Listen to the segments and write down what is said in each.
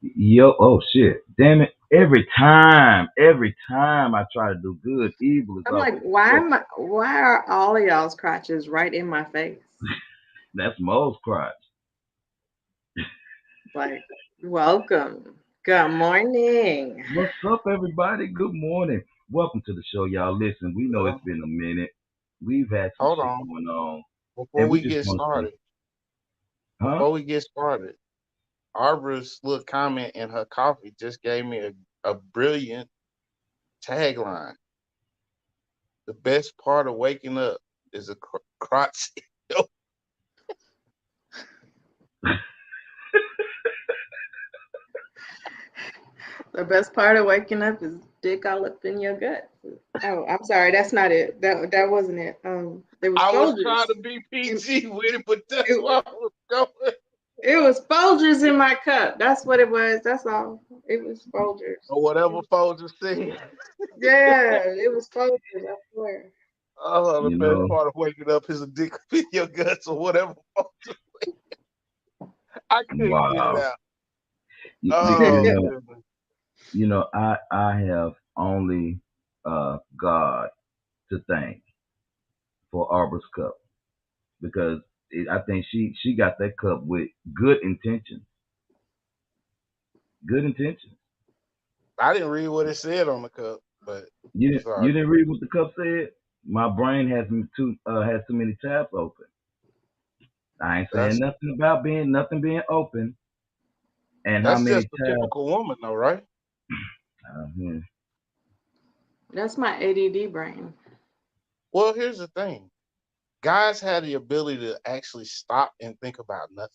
Yo, oh shit. Damn it. Every time I try to do good, evil is I'm always like, why present. am I, why are all of y'all's crotches right in my face? That's Mo's crotch. Like, welcome. Good morning. What's up, everybody? Good morning. Welcome to the show, y'all. Listen, we know Well, it's been a minute. We've had some hold shit on. going on, Before and we we just get want to say, started, huh? Arbor's little comment in her coffee just gave me a brilliant tagline. The best part of waking up is a crotch. The best part of waking up is dick all up in your gut. Oh, I'm sorry, that's not it. That wasn't it. There was I was trying Folgers. to be It, PG with it, but that's it, where I was going. it was Folgers in my cup. That's what it was. That's all. It was Folgers. Or whatever Folger said. Yeah, it was Folgers. I swear. Oh, the You best know, part of waking up is a dick up in your guts or whatever. I couldn't get it wow. out. You Oh, know, goodness. I have only God to thank for Arbor's cup because I think she got that cup with good intentions. Good intentions. I didn't read what it said on the cup, but You it's didn't all you didn't good. read what the cup said? My brain has too many tabs open. I ain't saying That's nothing being open and how that's many just a tabs. typical woman, though, right? Yeah. That's my ADD brain. Well, here's the thing: guys have the ability to actually stop and think about nothing.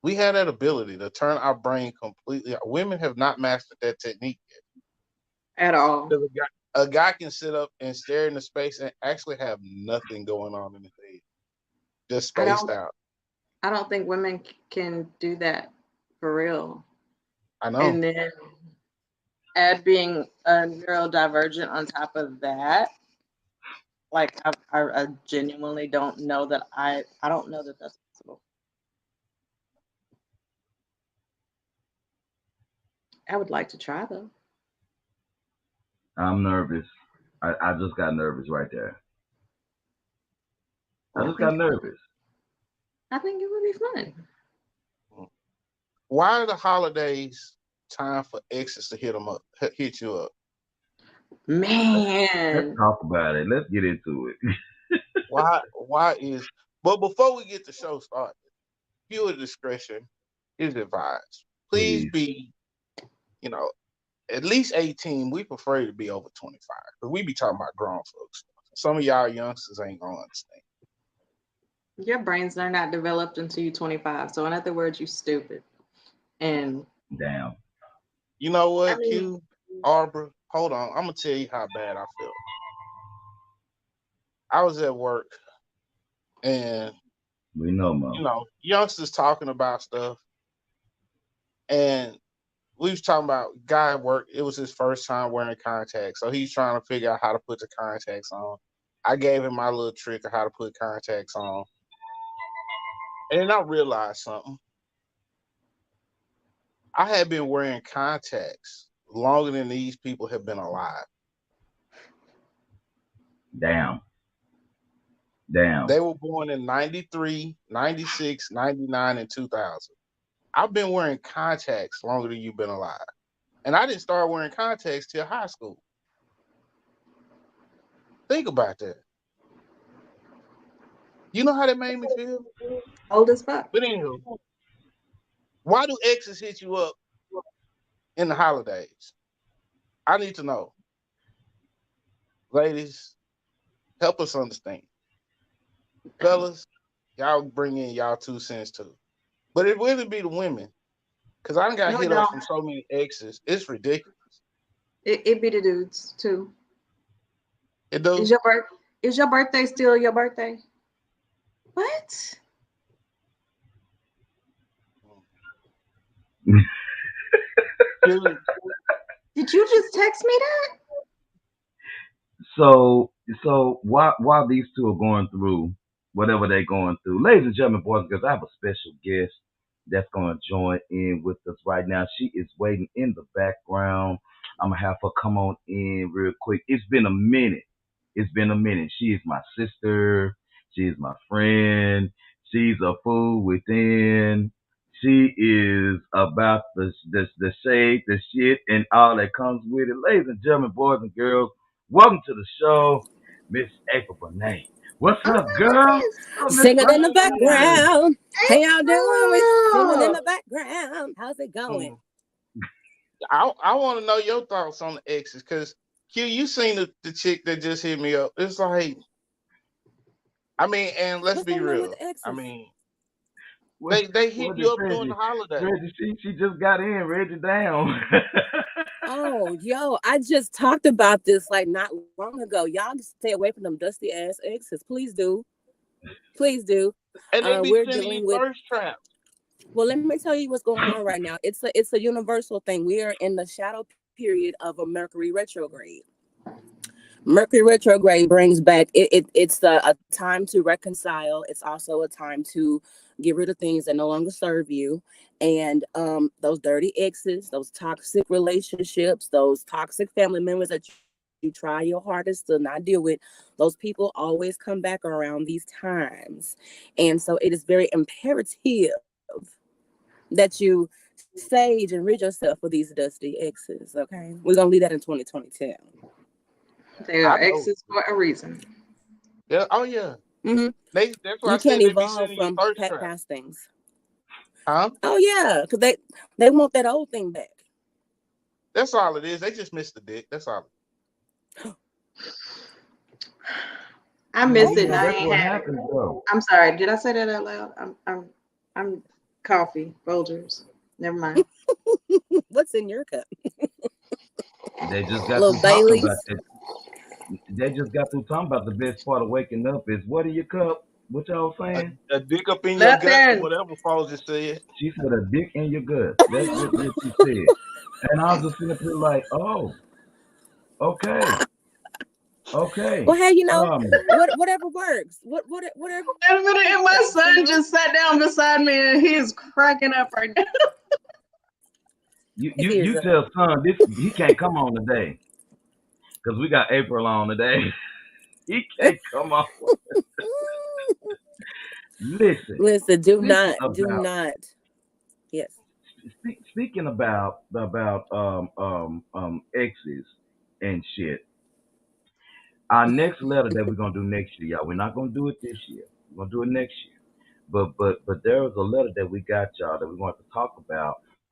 We have that ability to turn our brain completely. Women have not mastered that technique yet. At all. 'Cause a guy can sit up and stare into space and actually have nothing going on in his head, just I spaced don't. out. I don't think women can do that for real. I know. And then add being a neurodivergent on top of that, like I genuinely don't know that I don't know that that's possible. I would like to try though. I'm nervous. I just got nervous right there. I I just got think nervous. I think it would be fun. Why are the holidays time for exes to hit you up? Let's, let's Man, talk about it. Let's get into it. Why is? But before we get the show started, viewer discretion is advised. Please Please. be, you know, at least 18. We prefer to be over 25 because we be talking about grown folks. Some of y'all youngsters ain't gonna understand. your brains are not developed until you're 25. So in other words, you stupid. And Damn. You know I what, mean, Q, Arbor? Hold on, I'm gonna tell you how bad I felt. I was at work and We know, Mo. youngsters talking about stuff, and we was talking about guy at work. It was his first time wearing contacts, so he's trying to figure out how to put the contacts on. I gave him my little trick of how to put contacts on, and then I realized something. I had been wearing contacts longer than these people have been alive. Damn. Damn. They were born in 93, 96, 99, and 2000. I've been wearing contacts longer than you've been alive. And I didn't start wearing contacts till high school. Think about that. You know how that made me feel? old as fuck. But anywho, why do exes hit you up in the holidays? I need to know. Ladies, help us understand. Fellas, y'all bring in y'all 2 cents too. But it really be the women. Cause I done got No, it hit up don't. from so many exes. It's ridiculous. It be the dudes too. It Is do. your birth? Is your birthday still your birthday? What? Dude, Did you just text me that? So while these two are going through whatever they're going through, ladies and gentlemen, boys and girls, I have a special guest that's going to join in with us right now. She is waiting in the background. I'm gonna have her come on in real quick. It's been a minute. It's been a minute. She is my sister. She is my friend. She's a fool within. She is about the shade, the shit, and all that comes with it. Ladies and gentlemen, boys and girls, welcome to the show, Miss April Bonet. What's Oh up, my girl? Oh, Miss goodness. Singing in the Ryan. background. How y'all doing with singing in April. the background? How's it going? mm, I want to know your thoughts on the exes, cause Q, you seen the chick that just hit me up. It's like, I mean, and let's What's be going on with real. the I exes? mean, What they hit what you did up during the Reggie? holiday. Reggie, she just got in. Reggie down. Oh, yo, I just talked about this like not long ago. Y'all just stay away from them dusty ass exes. Please do. Please do. And they be We're sending you dealing with thirst traps. well, let me tell you what's going on right now. It's a universal thing. We are in the shadow period of a Mercury retrograde. Mercury retrograde brings back it's a time to reconcile. It's also a time to get rid of things that no longer serve you. And those dirty exes, those toxic relationships, those toxic family members that you try your hardest to not deal with, those people always come back around these times. And so it is very imperative that you sage and rid yourself of these dusty exes. Okay. We're gonna leave that in 2022. They I are know. exes for a reason. Yeah. Oh yeah. Hmm. That's why I You can't said they be evolve sending you from thirst traps. past things. Huh? Oh yeah, because they want that old thing back. That's all it is. They just missed the dick. That's all. I miss it and Yeah, I that's ain't Okay. what had it. happens though. I'm sorry. Did I say that out loud? I'm coffee, Folgers. Never mind. What's in your cup? They just got Little through talking about Bailey's. that. They just got through talking about the best part of waking up is what in your cup? What y'all saying? A dick up in your guts or Nothing. whatever Paul just said. She said a dick in your gut. That's what she said. And I was just sitting up here like, oh, okay, okay. Well, hey, Um, whatever works. Whatever Wait a minute, and my works. son just sat down beside me and he's cracking up right now. you His you ears you up. tell son this he can't come on today because we got April on today. He can't come on. Listen, Listen, speaking do about not. Yes. speaking about exes and shit. Our next letter that we're gonna do next year, y'all. We're not gonna do it this year. We're gonna do it next year. But there was a letter that we got, y'all, that we want to talk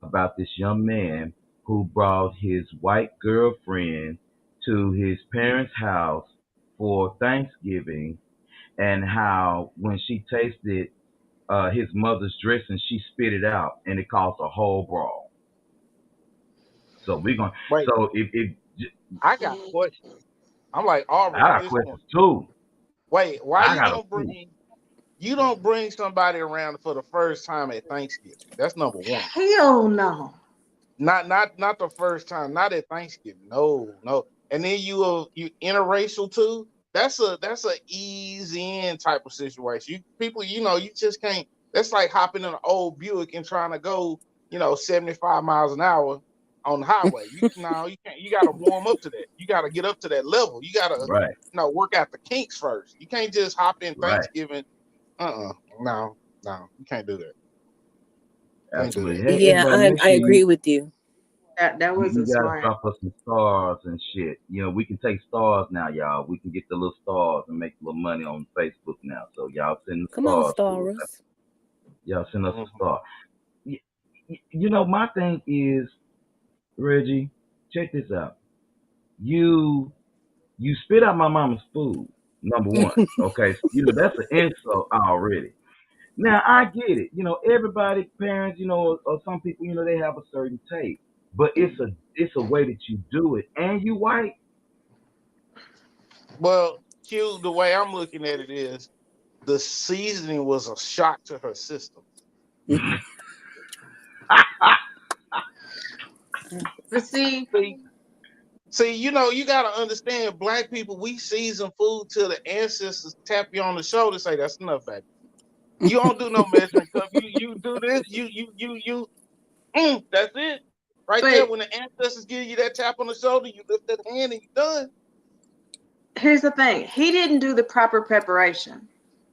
about this young man who brought his white girlfriend to his parents' house for Thanksgiving, and how when she tasted his mother's dressing, she spit it out, and it caused a whole brawl. So we're gonna. Wait, So if I got questions. I'm like Aubrey I at got this questions point. too. Wait, why I you got a don't few. bring you don't bring somebody around for the first time at Thanksgiving? That's number one. Hell no. Not the first time. Not at Thanksgiving. No, no. And then you interracial too. That's a ease in type of situation. You people, you just can't. That's like hopping in an old Buick and trying to go, 75 miles an hour on the highway. You can't. You got to warm up to that. You got to get up to that level. You got to, Right, work out the kinks first. You can't just hop in right, Thanksgiving. No, no, you can't do that. Can't do absolutely. that. Hey, Yeah, everybody, make I sure agree with you. That you wasn't gotta smart. drop us some stars and shit. We can take stars now, y'all. We can get the little stars and make a little money on Facebook now. So y'all send the Come on, stars to us. Starus. Y'all send us a Mhm. star. My thing is, Reggie, check this out. You You spit out my mama's food. Number one, okay, that's an insult already. Now I get it. Everybody, parents, or some people, they have a certain taste, but it's a way that you do it, and you white. Well, Q, the way I'm looking at it is the seasoning was a shock to her system. But see, See, you gotta understand, black people, we season food till the ancestors tap you on the shoulder and say, "That's enough, baby. You don't do no measuring cup. You do this. That's it. Right there. but When the ancestors give you that tap on the shoulder, you lift that hand and you're done." here's the thing. He didn't do the proper preparation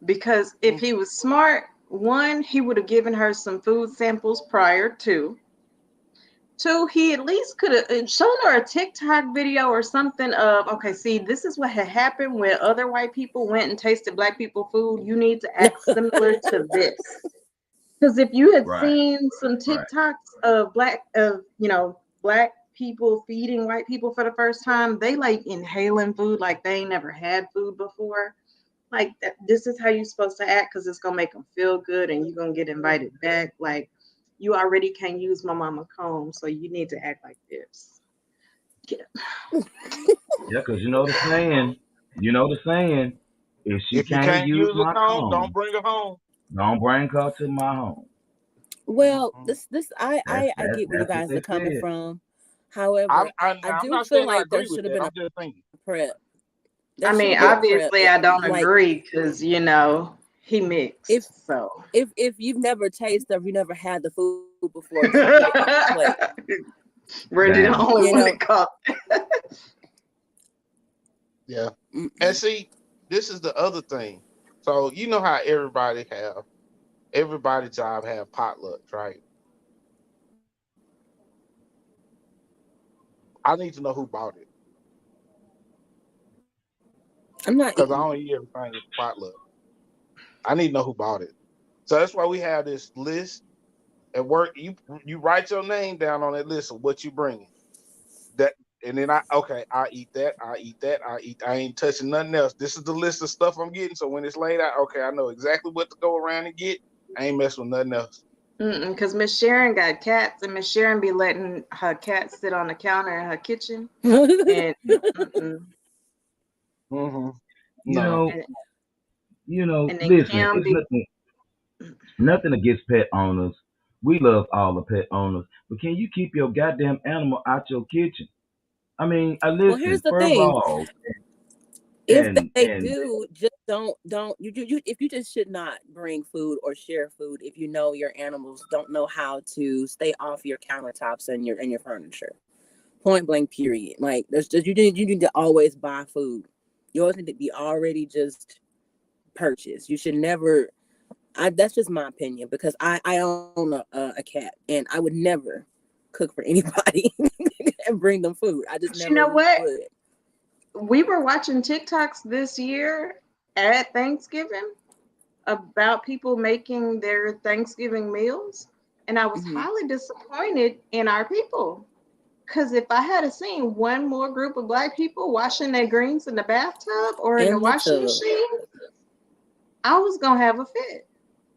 because if he was smart, one, he would have given her some food samples prior to. Two, he at least could have shown her a TikTok video or something of, okay, see, this is what had happened when other white people went and tasted black people food. You need to act similar to this. Because if you had Right, seen some right. TikToks of black people feeding white people for the first time, they like inhaling food like they ain't never had food before. Like this is how you're supposed to act because it's gonna make them feel good and you're gonna get invited back. Like you already can't use my mama comb, so you need to act like this. Yeah, because you know the saying, if she If you can't can't use use a my comb, don't comb, bring her home. don't bring her to my home. Well, Mhm. this I That's I I that's get where you that's what guys they are coming said. from. However, I I'm do not feel saying I like there agree with should have that. been I'm a just thinking. prep. I There should mean, have been a prep. obviously, I don't Like agree because he if mixed. So if you've never tasted or you never had the food before, just eat it on the plate. Randy, the Damn. only You one know. that caught. Yeah. And Mm-mm. see, this is the other thing. So you know how everybody job have potlucks, right? I need to know who bought it I'm not because I eating. don't eat everything with potluck. I need to know who bought it. So that's why we have this list at work. You write your name down on that list of what you bringing. That and then I eat that, I eat that, I ain't touching nothing else. This is the list of stuff I'm getting. So when it's laid out, okay, I know exactly what to go around and get. I ain't messing with nothing else. Because Miss Sharon got cats, and Miss Sharon be letting her cats sit on the counter in her kitchen, and Mm-hmm. You No. know, and, and then listen, Cam it's be. nothing against pet owners. We love all the pet owners, but can you keep your goddamn animal out your kitchen? I mean, I Well, here's listen. the First of thing. all, If and they and do, just don't you if you just should not bring food or share food if you know your animals don't know how to stay off your countertops and your furniture. Point blank, period. Like there's just you need to always buy food. Yours need to be already just purchased. You should never. That's just my opinion because I own a cat and I would never cook for anybody and bring them food. I just But you never know what? would. We were watching TikToks this year at Thanksgiving about people making their Thanksgiving meals, and I was Mm-hmm. highly disappointed in our people. Because if I had seen one more group of black people washing their greens in the bathtub or in the In the washing tub. machine, I was gonna have a fit.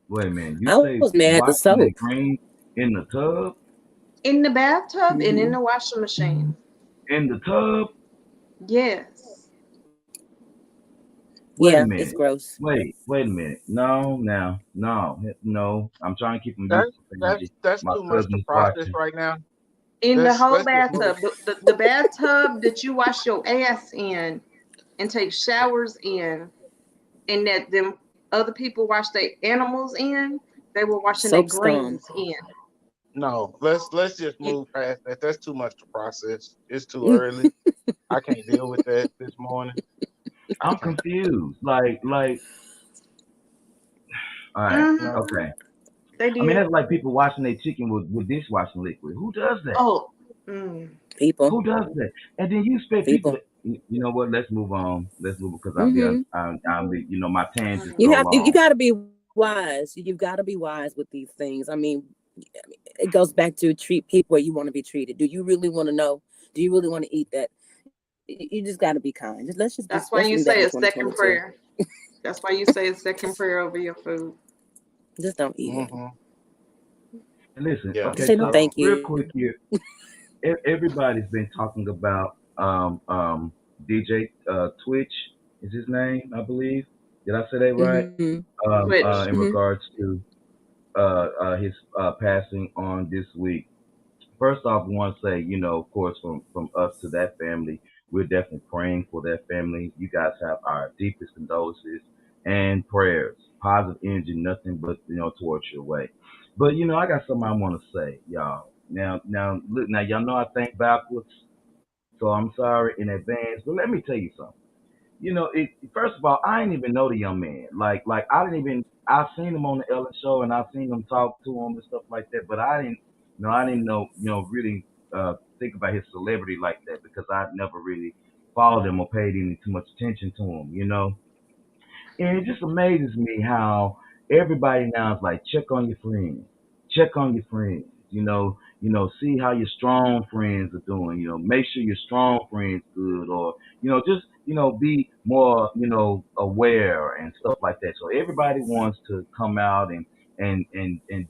wait a minute. You I say was mad at the washing the soap. greens in the tub? In the bathtub and in Mm-hmm. the washing machine. In the tub? Yes. Yeah, Wait a it's minute. gross. Wait a minute. No, now, no. I'm trying to keep them That's useful for that's energy. that's My too much to cousin's process watching. right now. In the whole Let's just move. bathtub. The bathtub that you wash your ass in and take showers in, and that them other people wash their animals in, they were washing their Soap scum. greens in. No, let's just You, move past that. That's too much to process. It's too early. I can't deal with that this morning. I I'm can't. confused. All right, mm-hmm, No. okay. they I mean, did. that's like people washing their chicken with dishwashing liquid. Who does that? Oh, mm. People. Who does that? And then you expect people People. to, you know what? Let's move on. Let's move because Mm-hmm. my tangents You so have you long. got to be wise. You've got to be wise with these things. I mean, it goes back to treat people where you want to be treated. Do you really want to know? Do you really want to eat that? You just got to be kind. That's why let's you do that say in a second 2022. prayer. That's why you say a second prayer over your food. Just don't eat it. Hmm. And listen, Yeah. Just okay, say no, so So thank real you. quick here, everybody's been talking about DJ Twitch is his name, I believe. Did I say that right? Mm-hmm. Twitch. In Mm-hmm. regards to his passing on this week. First off, we want to say, of course, from us to that family, we're definitely praying for that family. You guys have our deepest condolences and prayers, positive energy, nothing but towards your way. But I got something I want to say, y'all. Now, look, now y'all know I think backwards, so I'm sorry in advance. But let me tell you something. First of all, I didn't even know the young man. Like I didn't even. I seen him on the Ellen show and I seen him talk to him and stuff like that. But I didn't know, really think about his celebrity like that because I never really followed him or paid any too much attention to him. And it just amazes me how everybody now is like, check on your friends, see how your strong friends are doing, make sure your strong friends good, or, just, be more, aware and stuff like that. So everybody wants to come out and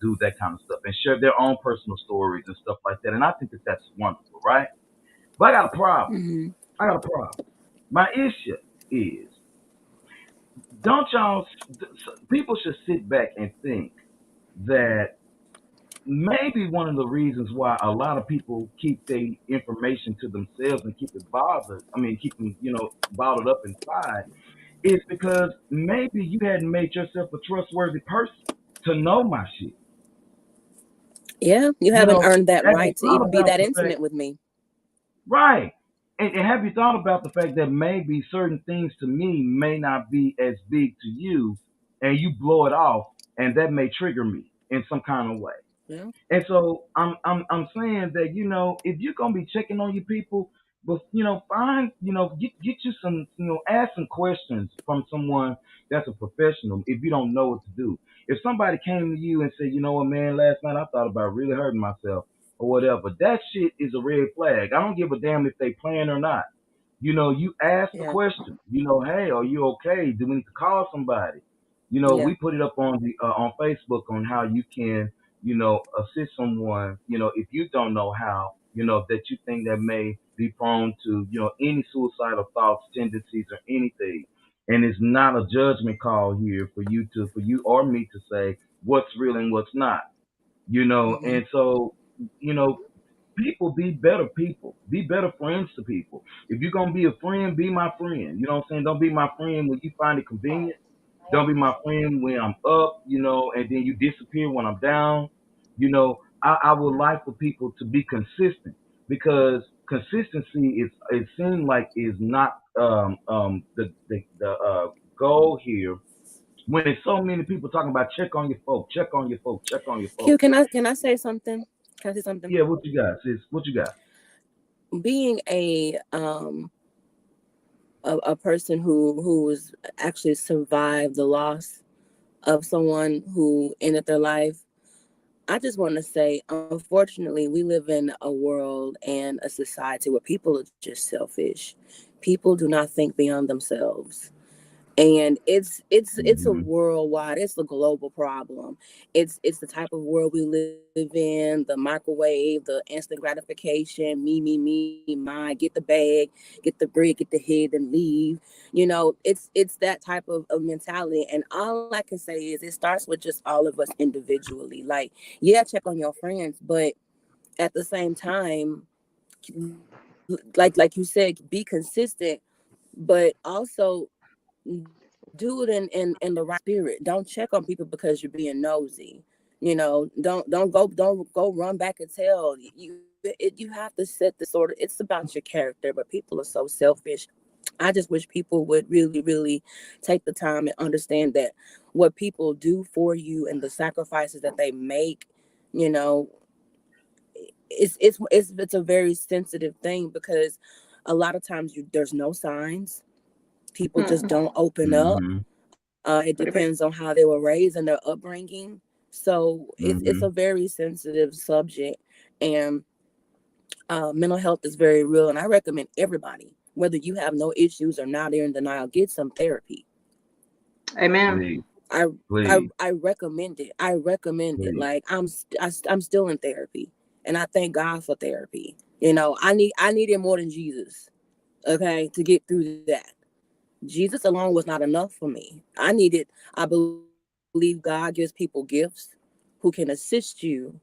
do that kind of stuff and share their own personal stories and stuff like that. And I think that that's wonderful, right? But I got a problem. Mm-hmm. I got a problem. My issue is, don't y'all people should sit back and think that maybe one of the reasons why a lot of people keep their information to themselves and keep them bottled up inside is because maybe you hadn't made yourself a trustworthy person to know my shit. Yeah, you you haven't know earned that have you right to thought even be about that the fact, intimate with me. right, and have you thought about the fact that maybe certain things to me may not be as big to you, and you blow it off, and that may trigger me in some kind of way. Yeah. And so I'm saying that if you're gonna be checking on your people, but find get you some ask some questions from someone that's a professional if you don't know what to do. If somebody came to you and said, you know what, man, last night I thought about really hurting myself or whatever, that shit is a red flag. I don't give a damn if they playing or not. You ask the Yeah. question. Hey, are you okay? Do we need to call somebody? Yeah. We put it up on Facebook on how you can, assist someone, if you don't know how, that you think that may be prone to, any suicidal thoughts, tendencies, or anything. And it's not a judgment call here for you or me to say what's real and what's not. Mm-hmm. And so, you know, people be better people. Be better friends to people. If you're gonna be a friend, be my friend. You know what I'm saying? Don't be my friend when you find it convenient. Don't be my friend when I'm up, and then you disappear when I'm down. I would like for people to be consistent because consistency is it seems like is not the goal here when there's so many people talking about check on your folk, check on your folk, check on your Q, folk. can I say something? Can I say something? Yeah, what you got, sis? What you got? Being a person who's actually survived the loss of someone who ended their life, I just want to say, unfortunately, we live in a world and a society where people are just selfish. People do not think beyond themselves, and it's a Mm-hmm. worldwide, it's a global problem. It's the type of world we live in, the microwave, the instant gratification, me, mine, get the bag, get the bread, get the head, and leave. It's that type of mentality, and all I can say is it starts with just all of us individually. Like, yeah, check on your friends, but at the same time, like you said, be consistent, but also do it in the right spirit. Don't check on people because you're being nosy. Don't go run back and tell you have to set the sort of, it's about your character, but people are so selfish. I just wish people would really take the time and understand that what people do for you and the sacrifices that they make, you know, it's a very sensitive thing, because a lot of times there's no signs. People just Hmm. don't open up. Mm-hmm. It What about depends on how they were raised and their upbringing. So it's Mm-hmm. a very sensitive subject, and mental health is very real. And I recommend everybody whether you have no issues or not, they're in denial, get some therapy. Amen. Please, I please, I recommend it. I recommend it. please. Like I'm still in therapy, and I thank God for therapy. You know, I needed more than Jesus, okay, to get through that. Jesus alone was not enough for me. I believe God gives people gifts who can assist you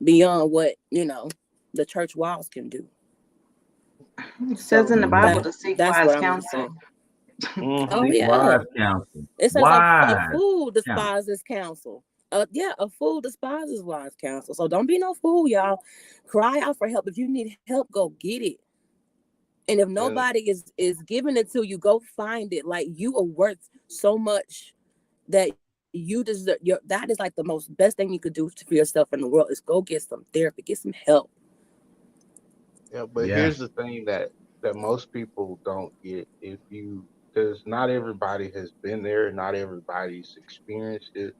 beyond what, the church walls can do. It says So in the Hmm. Bible that to seek that's what wise I'm just saying. counsel. Oh Mm-hmm. Seek yeah. wise counsel. It says a Wise fool counsel. despises counsel. Yeah, a fool despises wise counsel. So don't be no fool, y'all. Cry out for help. If you need help, go get it. And if Yeah, nobody is giving it to you, go find it. Like, you are worth so much that you deserve. That is like the most best thing you could do for yourself in the world is go get some therapy, get some help. yeah. But Yeah, here's the thing that most people don't get. If you, because not everybody has been there, not everybody's experienced it.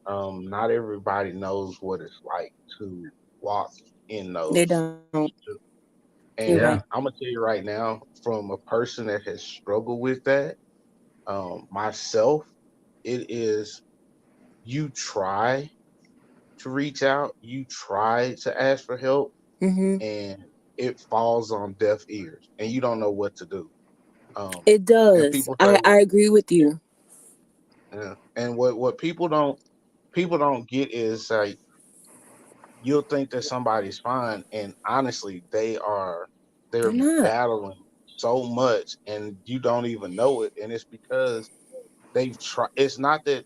Not everybody knows what it's like to walk in They those don't. shoes. You're right. And yeah, I'm gonna tell you right now, from a person that has struggled with that, myself, it is, you try to reach out, you try to ask for help, Mm-hmm. and it falls on deaf ears, and you don't know what to do. Um, It and does. people say, I agree with you. and what people don't get is like, you'll think that somebody's fine, and honestly, they're They're not. battling so much, and you don't even know it, and it's because they've tried. It's not that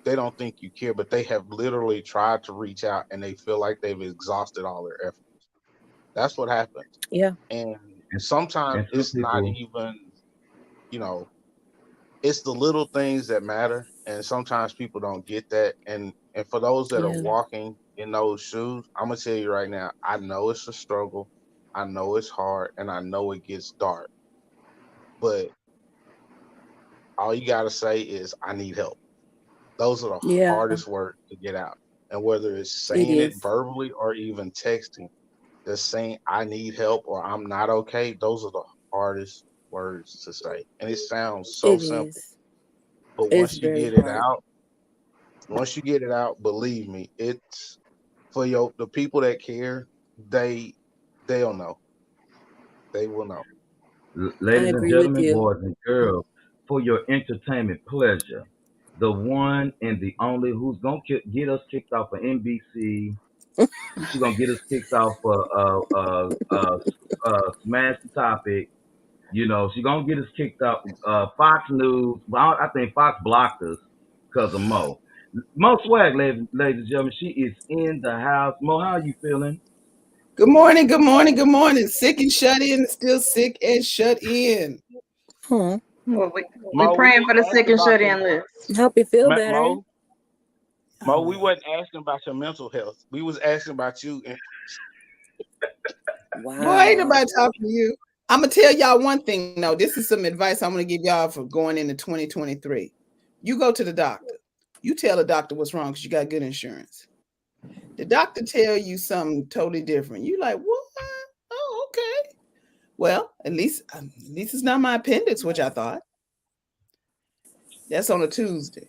they don't think you care, but they have literally tried to reach out, and they feel like they've exhausted all their efforts. That's what happens, Yeah. and and sometimes and some it's not people. even, you know, it's the little things that matter, and sometimes people don't get that. And for those that are Yeah. walking in those shoes, I'm gonna tell you right now, I know it's a struggle, I know it's hard, and I know it gets dark, but all you gotta say is, I need help. Those are the Yeah. hardest words to get out. And whether it's It saying it is. verbally or even texting, just saying I need help or I'm not okay, those are the hardest words to say. And it sounds so It simple. is. But It's very hard. once you get it out, believe me, it's for the people that care, they they'll know. They will know. I Ladies and agree with gentlemen, you. boys and girls, for your entertainment pleasure, the one and the only who's gonna get us kicked off of NBC. She's gonna get us kicked off of Smash the Topic. You know, she's gonna get us kicked off Fox News. Well, I think Fox blocked us because of Mo. Mo Swag, ladies and gentlemen, she is in the house. Mo, how are you feeling? Good morning, good morning, good morning. Sick and shut in, still sick and shut in. Huh. Well, we Mo, we praying ain't for the sick asking and about shut your in list. Hope you feel better. Mo. All We right. wasn't asking about your mental health. We was asking about you. And Boy, ain't Wow. nobody talking to you. I'm gonna tell y'all one thing though. This is some advice I'm gonna give y'all for going into 2023. You go to the doctor. You tell the doctor what's wrong because you got good insurance. The doctor tell you something totally different. You like, what? Oh, okay. Well, at least it's not my appendix, which I thought. That's on a Tuesday.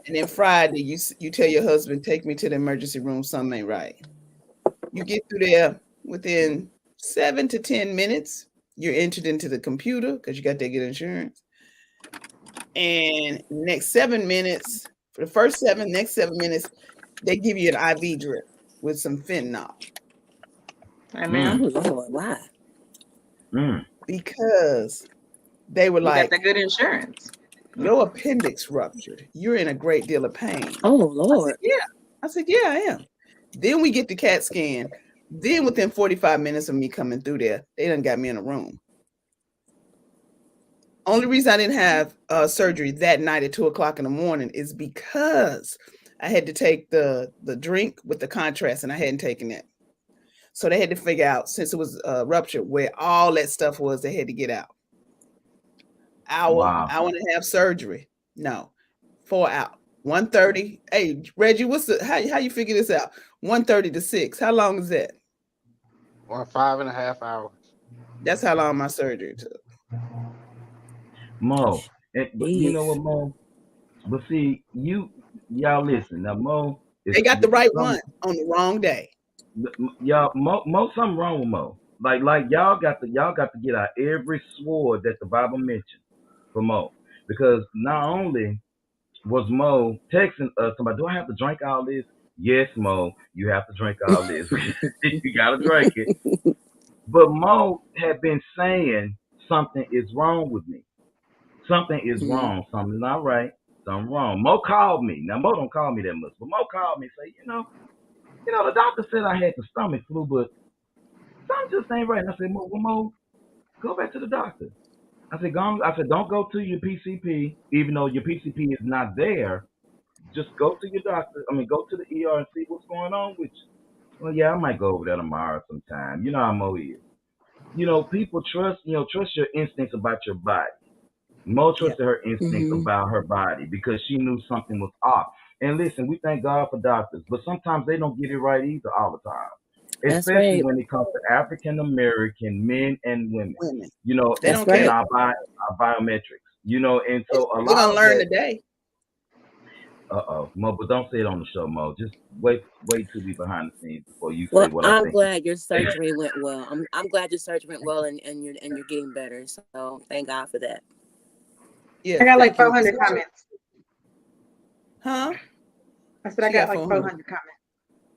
And then Friday, you tell your husband, take me to the emergency room, something ain't right. You get through there within 7 to 10 minutes. You're entered into the computer because you got that good insurance. And next 7 minutes, for the first seven, next 7 minutes, they give you an IV drip with some fentanyl Oh Amen. Mm, Lord, why? mm. because they were You got like, that good insurance. your appendix ruptured. You're in a great deal of pain. Oh I said, Lord. yeah. I said, yeah, I am. Then we get the CAT scan. Then within 45 minutes of me coming through there, they done got me in a room. Only reason I didn't have surgery that night at 2 o'clock in the morning is because I had to take the drink with the contrast, and I hadn't taken it. So they had to figure out, since it was ruptured, where all that stuff was. They had to get out. Wow. Hour and a half surgery. No, 4 hours. 1:30. Hey Reggie, what's the how you figure this out? 1:30 to 6. How long is that? or 5.5 hours. That's how long my surgery took. Mo. But you know what, Jeez. Mo? But see, y'all listen now. Mo is They got the right some one on the wrong day. y'all. Mo, something wrong with Mo. Like y'all got to get out every sword that the Bible mentioned for Mo, because not only was Mo texting us somebody, do I have to drink all this? Yes, Mo, you have to drink all this. You gotta drink it. But Mo had been saying something is wrong with me. Something is Mhm. wrong. Something's not right. Something wrong. Mo called me. Now Mo don't call me that much, but Mo called me and say, the doctor said I had the stomach flu, but something just ain't right. And I said, Mo, go back to the doctor. I said, don't go to your PCP, even though your PCP is not there. Just go to your doctor. I mean, go to the ER and see what's going on with you. Well, yeah, I might go over there tomorrow sometime. You know how Mo is. People trust your instincts about your body. Mo Yeah. trusted her instincts Mhm. about her body because she knew something was off. And listen, we thank God for doctors, but sometimes they don't get it right either all the time, That's especially right. when it comes to African American men and women. Women. You know, They and, That's don't and care. right. our biometrics. And so a They're lot gonna of learn that. today. Mo, but don't say it on the show, Mo. Just wait till we behind the scenes before you say Well, what I I'm think. glad your surgery went well. I'm glad your surgery went well, and you're getting better. So thank God for that. I Yes, got like thank you. 400 comments. Huh? I said I She got got like 400. 400 comments.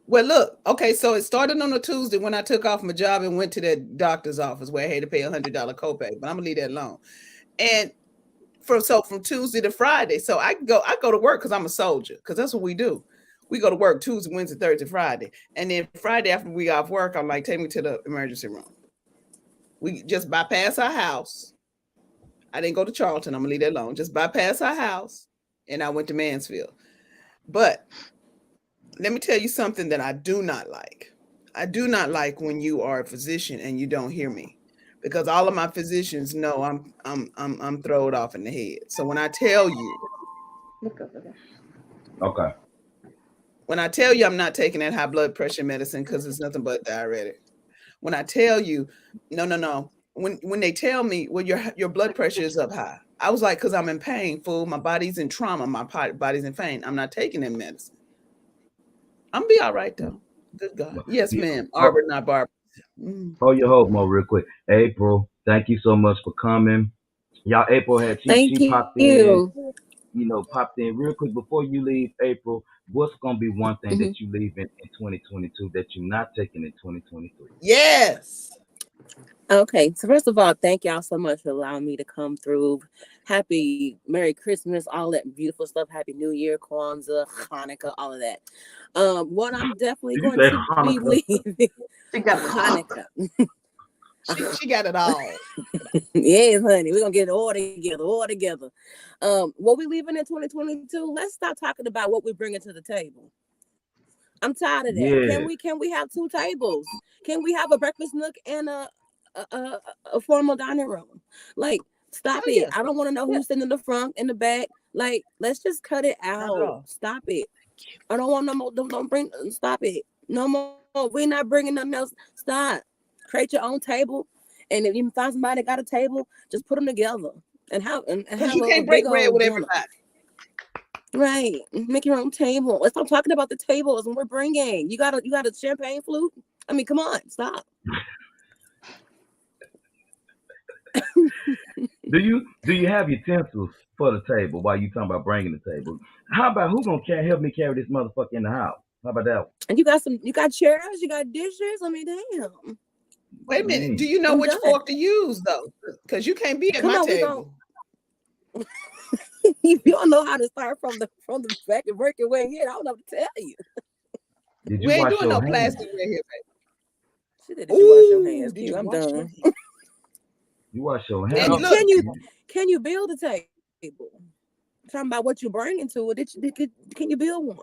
Well, look, okay, so it started on a Tuesday when I took off my job and went to that doctor's office where I had to pay $100 copay, but I'm gonna leave that alone. And from Tuesday to Friday, so I go to work because I'm a soldier, because that's what we do. We go to work Tuesday, Wednesday, Thursday, Friday, and then Friday after we off work, I'm like, take me to the emergency room. We just bypass our house. I didn't go to Charlton. I'm gonna leave that alone. Just bypass our house, and I went to Mansfield. But let me tell you something that I do not like. I do not like when you are a physician and you don't hear me, because all of my physicians know I'm throwed off in the head. So Look over there. Okay. when I tell you I'm not taking that high blood pressure medicine because it's nothing but diuretic. When I tell you, no. When they tell me, well, your blood pressure is up high, I was like, because I'm in pain, fool. My body's in trauma. My body's in pain. I'm not taking that medicine. I'm be all right though. Good God. Yes, Yeah. ma'am. Arbor, not Barbara. Mm. Hold your hope, Mo, real quick. April, thank you so much for coming. Y'all, April had Thank she popped in, you. popped in real quick before you leave, April. What's gonna be one thing that Mhm. you leave in 2022 that you're not taking in 2023? Yes. Okay, so first of all, thank y'all so much for allowing me to come through. Happy Merry Christmas, all that beautiful stuff. Happy New Year, Kwanzaa, Hanukkah, all of that. What I'm definitely Did you going say to be Hanukkah? leaving, She got it all. Hanukkah. She got it all. Yes, honey, we're gonna get it all together, all together. What we leaving in 2022? Let's stop talking about what we bringing to the table. I'm tired of that. Yes. Can we have two tables? Can we have a breakfast nook and a formal dining room? Like, stop Oh it. yes. I don't want to know Yeah. who's sitting in the front, in the back. Like, let's just cut it Not at out. all. Stop it. I don't want no more. Don't bring. Stop it. No more. We're not bringing nothing else. Stop. Create your own table, and if you find somebody that got a table, just put them together and Because have you a can't big break bread old with dinner. everybody. Right. Make your own table. Let's stop talking about the tables and we're bringing. You got a champagne flute? I mean, come on, stop. Do you have utensils for the table while you talking about bringing the table? How about who gonna help me carry this motherfucker in the house? How about that And you got chairs, you got dishes. I mean, damn. Wait a one? minute. Do Man, you know I'm which done. fork to use though? Because you can't be at Come my on, we going table. you don't know how to start from the back and work your way in. I don't know what to tell you. did you We ain't wash doing your no hands? plastic right here, She said, baby. did you wash your hands? Ooh, did Q, you I'm wash your done. hands? You wash your Can hands. you look? Can you build a table? Talking about what you're bringing to it. Can you build one?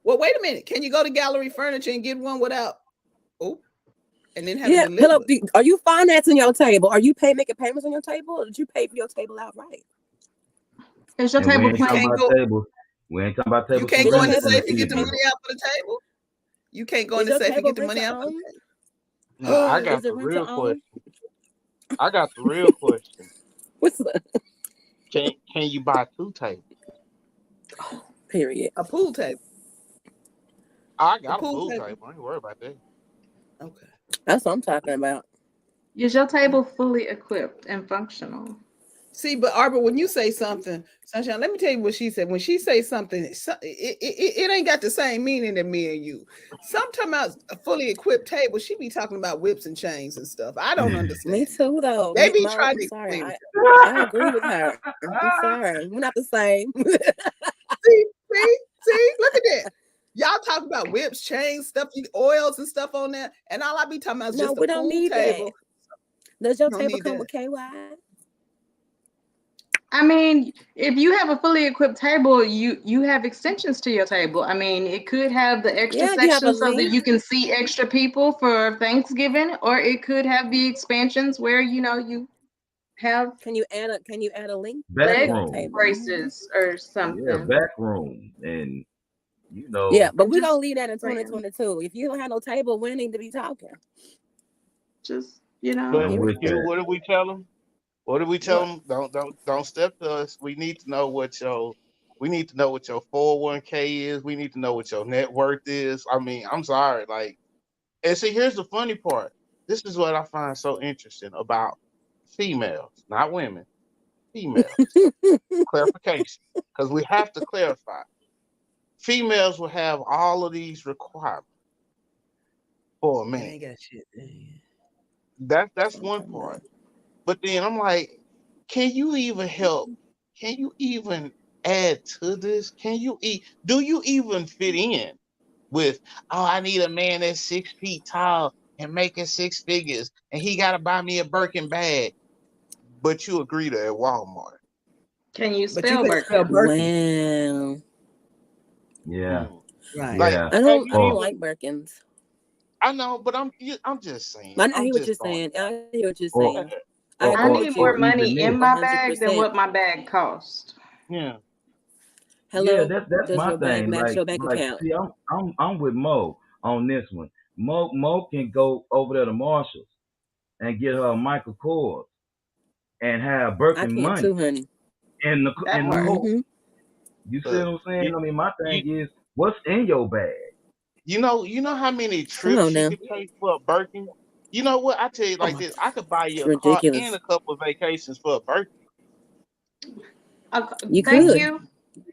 Well, wait a minute. Can you go to Gallery Furniture and get one without? Oh, and then have it Yeah, hello. delivered? Are you financing your table? Are you making payments on your table, or did you pay for your table outright? Is your And we table ain't You talking clean? can't about go. tables. We ain't talking about You tables from can't Is go your in the Greenwich table and the safe and is get your the Eagle. money table out for the table. You can't go in is the your safe and table get the rent money to out for the own? table. Now I Is got it the rent to real own? question. I got the real question. What's the Can you buy 2 tables? period? A pool table. I The got a pool pool table. table. I ain't worried about that. Okay. That's what I'm talking about. Is your table fully equipped and functional? See, but Arbor, when you say something, Sunshine, let me tell you what she said. When she say something, it ain't got the same meaning that me and you. Sometimes a fully equipped table, she be talking about whips and chains and stuff. I don't understand. Me too, though. They be Mo, trying I'm to sorry. explain it. I agree with her. I'm sorry. We're not the same. See, look at that. Y'all talk about whips, chains, stuff, oils and stuff on there, and all I be talking about is No, just a we don't pool need table. that. Does your You don't table need come that. with KY? I mean, if you have a fully equipped table, you have extensions to your table. I mean, it could have the extra Yeah, you have a section so that link. you can see extra people for Thanksgiving, or it could have the expansions where you have Can you add a link Back to leg your room. table? braces or Yeah, something. back room. And Yeah, but we're gonna Just leave that in saying, 2022. If you don't have no table, we need to be talking. just But I'm with Q, that. what do we tell them? What do we tell What? them? Don't step to us. We need to know what your 401k is. We need to know what your net worth is. I mean, I'm sorry. Like, and see, here's the funny part. This is what I find so interesting about females, not women, females. Clarification, because we have to clarify. Females will have all of these requirements for a And man. ain't got shit. That's one part. But then I'm like, can you even help? Can you even add to this? Do you even fit in with, oh, I need a man that's 6 feet tall and making 6 figures and he gotta buy me a Birkin bag, but you agree to at Walmart. can you But you spell can't spell Birkin? Birkin. Wow. Yeah. Mm. Right. Like, Yeah. I have don't you I don't Or like even Birkins. I know, but I'm just saying. I I'm hear what just you're throwing saying. I hear what you're or it. saying. I agree I or need with or more you even money in this. my bag than 100%. what my bag cost. Yeah. Yeah, Hello, that's does my your bag thing. match Like your bank like account? see, I'm with Mo on this one. Mo can go over there to Marshalls and get her a Michael Kors and have I Birkin can money too, honey. That in the part. car. Mm-hmm. You see what Look, I'm saying? you I mean, my you thing is, what's in your bag? you know how many Come on trips you now. could take for a Birkin? You know what? I tell you Oh like my, this, I could buy It's you a car and ridiculous. a couple of vacations for a Birkin. You Thank could. man. you, You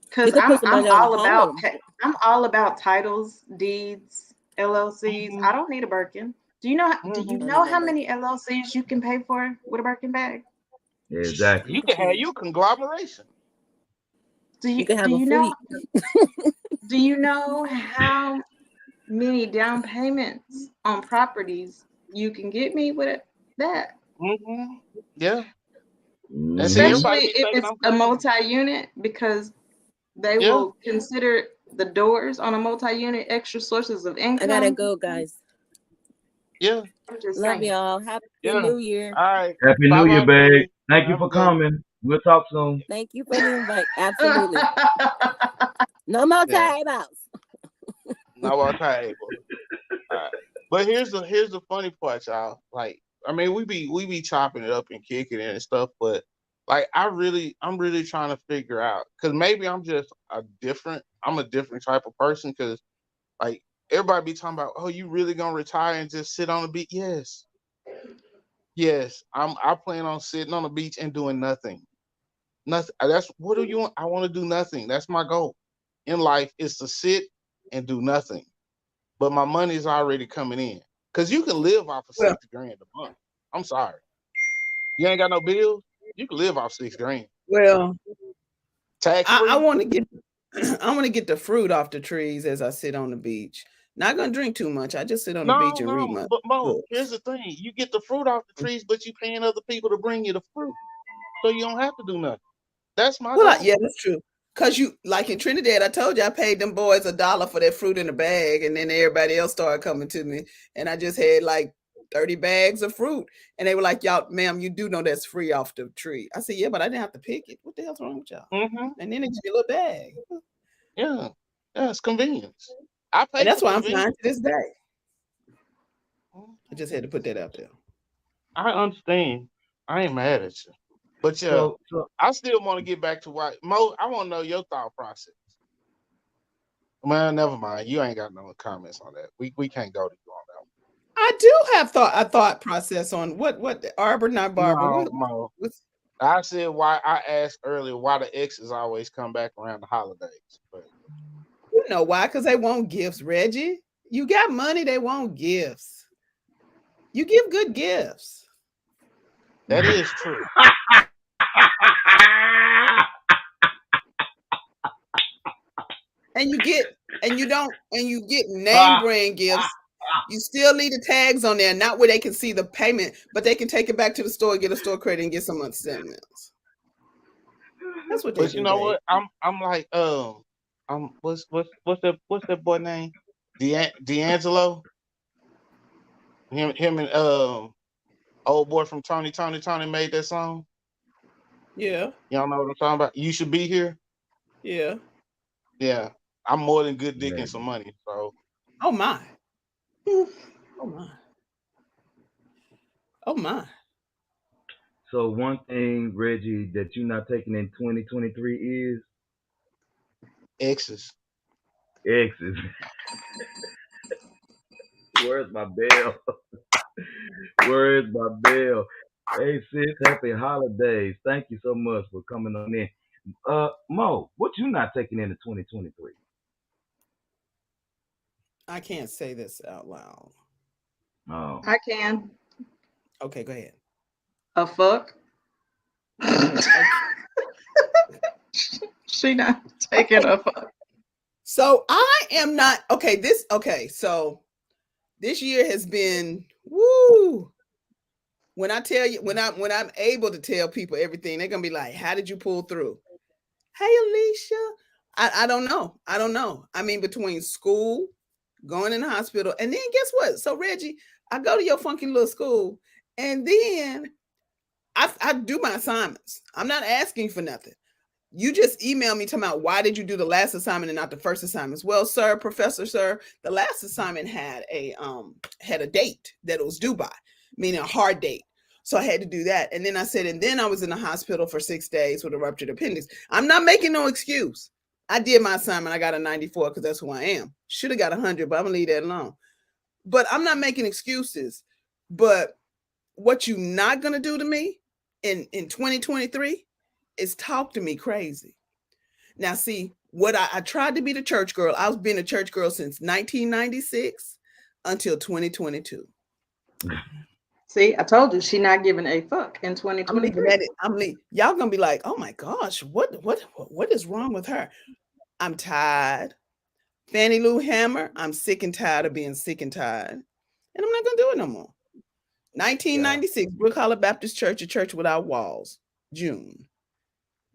because could put I'm somebody on a all about home. I'm all about titles, deeds, LLCs. Hmm. I don't need a Birkin. Do you Hmm. I don't need know no how many Birkin. LLCs you can pay for with a Birkin bag? Exactly. You I'm can have confused. you conglomeration. Do You you could do have a you know fleet. do you know how many down payments on properties you can get me with that? Hmm. Yeah. And see, Hmm. Especially everybody be if thinking it's I'm a crazy. multi-unit, because they Yeah. will consider the doors on a multi-unit extra sources of I gotta income. go, guys. Yeah. I'm just Love saying. y'all. Happy Yeah. New Year. All right. Happy Bye New Year, bye, babe. Queen. Thank you Have a for good one. coming. We'll talk soon. Thank you for the invite. Absolutely. No more Yeah. tables. No more table. All right. But here's the funny part, y'all. Like, I mean, we be chopping it up and kicking it and stuff, but like I'm really trying to figure out, because maybe I'm a different type of person, because like everybody be talking about, oh, you really gonna retire and just sit on the beach? Yes. Yes. I plan on sitting on the beach and doing nothing. Nothing. That's what do you want? I want to do nothing. That's my goal in life, is to sit and do nothing. But my money is already coming in. Cause you can live off of Well, 60 grand a month. I'm sorry. You ain't got no bills. You can live off 6 grand. well, Tax I free. want to get I want to get the fruit off the trees as I sit on the beach. Not gonna drink too much. I just sit on the beach No, and read no. my But Mo, here's books. the thing. You get the fruit off the trees, but you paying other people to bring you the fruit. So you don't have to do nothing. That's my Well, goal. yeah, that's true. Cause you like in Trinidad, I told you I paid them boys $1 for that fruit in the bag, and then everybody else started coming to me, and I just had like 30 bags of fruit, and they were like, "Y'all, ma'am, you do know that's free off the tree." I said, "Yeah, but I didn't have to pick it. What the hell's wrong with y'all?" Mm-hmm. And then they give me a little bag, Yeah. Yeah, it's convenience. I and pay that's for why I'm fine convenience. to this day. I Mhm. just had to put that out there. I understand. I ain't mad at you. But yeah, So I still want to get back to why Mo. I want to know your thought process. Man, never mind. You ain't got no comments on that. We can't go to you on that I do have a thought process on what Arbor, not one. Barbara. No, Mo. What's, I said why I asked earlier why the exes always come back around the holidays. But you know why? Because they want gifts, Reggie. You got money, they want gifts. You give good gifts. that is true. And you get name brand gifts. You still leave the tags on there, not where they can see the payment, but they can take it back to the store, get a store credit, and get some month's stimulus. That's what they But you do, know babe. what? I'm like what's that boy name? D'Angelo. Him and old boy from Tony made that song. Yeah, Y'all know what I'm talking about? You should be here. yeah. Yeah, I'm more than good dick yeah. and some money. So Oh my. Oh my. Oh my. So one thing, Reggie, that you're not taking in 2023 is exes. exes. Where's my bell? Where's my bell? Hey sis, happy holidays. Thank you so much for coming on in. Mo, what you not taking into 2023? I can't say this out loud. Oh. I can. Okay, go ahead. A fuck. Okay. She not taking a fuck. So I am not so this year has been woo. When I tell you, when I'm able to tell people everything, they're gonna be like, "How did you pull through?" Hey, Alicia, I don't know. I don't know. I mean, between school, going in the hospital, and then guess what? So Reggie, I go to your funky little school, and then I do my assignments. I'm not asking for nothing. You just email me talking about why did you do the last assignment and not the first assignments? Well, sir, professor, sir, the last assignment had a date that it was due by, meaning a hard date. So I had to do that. And then I said, and then I was in the hospital for 6 days with a ruptured appendix. I'm not making no excuse. I did my assignment. I got a 94 because that's who I am. Should have got 100, but I'm gonna leave that alone. But I'm not making excuses. But what you not gonna do to me in 2023 is talk to me crazy. Now, see, what I tried to be the church girl. I was being a church girl since 1996 until 2022. See, I told you she not giving a fuck in I'm leaving 2023. that. I'm leaving. Y'all gonna be like, oh my gosh, what is wrong with her? I'm tired. Fannie Lou Hammer, I'm sick and tired of being sick and tired. And I'm not gonna do it no more. 1996, Brook Hollow Baptist Church, a church without walls. June.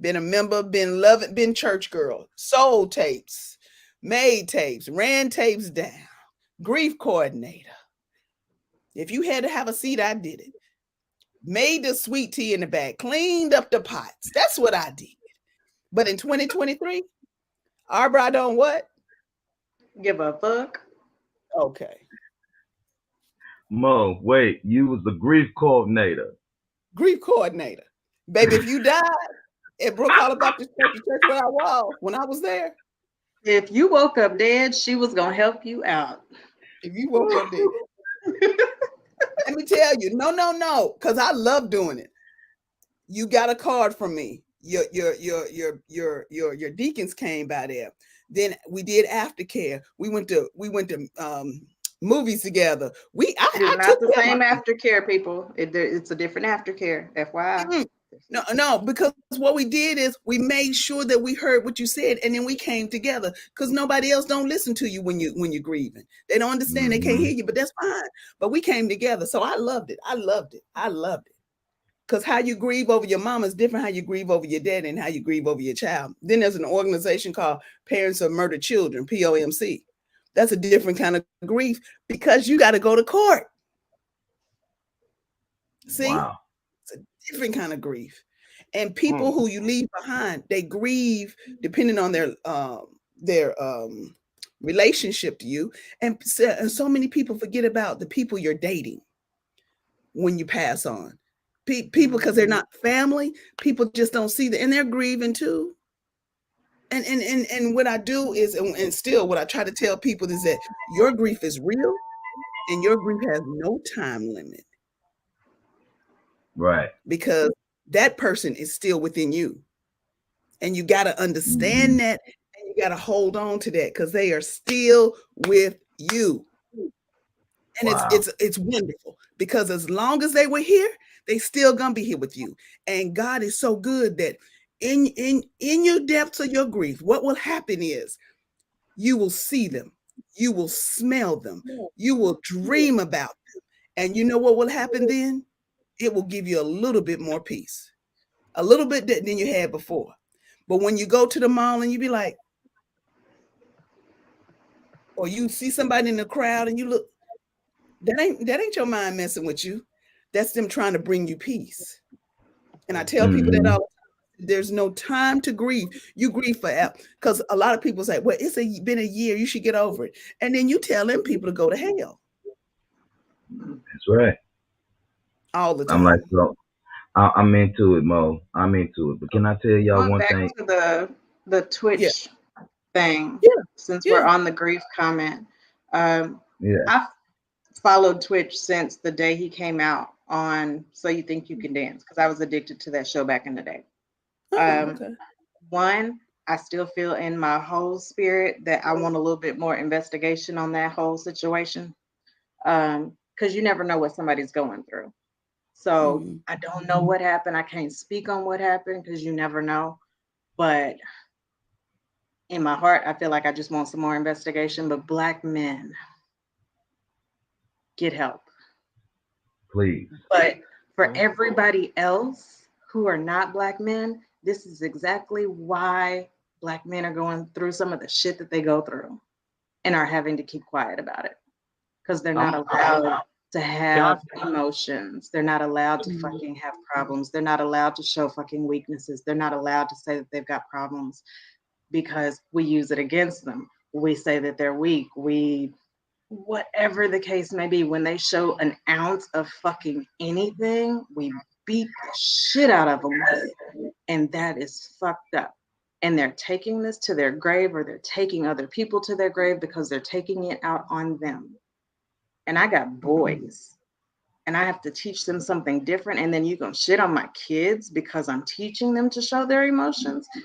Been a member, been loving, been church girl, sold tapes, made tapes, ran tapes down, grief coordinator. If you had to have a seat, I did it. Made the sweet tea in the back, cleaned up the pots. That's what I did. But in 2023, Arbor, I don't what? Give a fuck. Okay. Mo, wait, you was the grief coordinator. Grief coordinator. Baby, if you died at Brook Hollow Baptist Church, the church where I was when I was there, If you woke up dead, she was gonna help you out. if you woke up dead, let me tell you, no, because I love doing it. You got a card from me. Your deacons came by there. Then we did aftercare. We went to movies together. It is I not took the care of same aftercare, people. It's a different aftercare. FYI. no, because what we did is we made sure that we heard what you said, and then we came together. Because nobody else don't listen to you when you're grieving. They don't understand. They can't hear you, but that's fine. But we came together, so I loved it. I loved it. Because how you grieve over your mama is different how you grieve over your dad and how you grieve over your child. Then there's an organization called Parents of Murdered Children, POMC. That's a different kind of grief because you got to go to court. See? Wow. It's a different kind of grief. And people who you leave behind, they grieve depending on their relationship to you. And so many people forget about the people you're dating. when you pass on. People, because they're not family, people just don't see that, and they're grieving too. And what I do is, and still what I try to tell people is that your grief is real, and your grief has no time limit, Right. because that person is still within you. And you got to Mm-hmm. understand that, and you got to hold on to that, because they are still with you. And Wow. it's wonderful, because as long as they were here, they still gonna be here with you. And God is so good that in your depths of your grief, what will happen is you will see them, you will smell them, you will dream about them. And you know what will happen then? It will give you a little bit more peace, a little bit than you had before. But when you go to the mall and you be like, or you see somebody in the crowd and you look, that ain't your mind messing with you. That's them trying to bring you peace. And I tell people that Mm-hmm. all the time. There's no time to grieve. You grieve forever. Because a lot of people say, well, been a year. You should get over it. And then you tell them people to go to hell That's right. all the I'm like, time. so I'm into it, Mo. I'm into it. But can I tell y'all Going one back thing? to the Yeah, Twitch thing, yeah, since we're yeah. on the grief comment, um, Yeah. I've followed Twitch since the day he came out on So You Think You Can Dance, because I was addicted to that show back in the day. Oh, Um, okay. one, I still feel in my whole spirit that I want a little bit more investigation on that whole situation, because you never know what somebody's going through. So Mm. I don't know what happened. I can't speak on what happened because you never know. But in my heart, I feel like I just want some more investigation. But Black men, get help. Please. But for everybody else who are not Black men, this is exactly why Black men are going through some of the shit that they go through and are having to keep quiet about it, because they're not I'm allowed to can I have emotions. They're not allowed to fucking have problems. They're not allowed to show fucking weaknesses. They're not allowed to say that they've got problems, because we use it against them. We say that they're weak. Whatever the case may be, when they show an ounce of fucking anything, we beat the shit out of them with it. And that is fucked up. And they're taking this to their grave, or they're taking other people to their grave, because they're taking it out on them. And I got boys, and I have to teach them something different. And then you gonna shit on my kids because I'm teaching them to show their emotions? yep.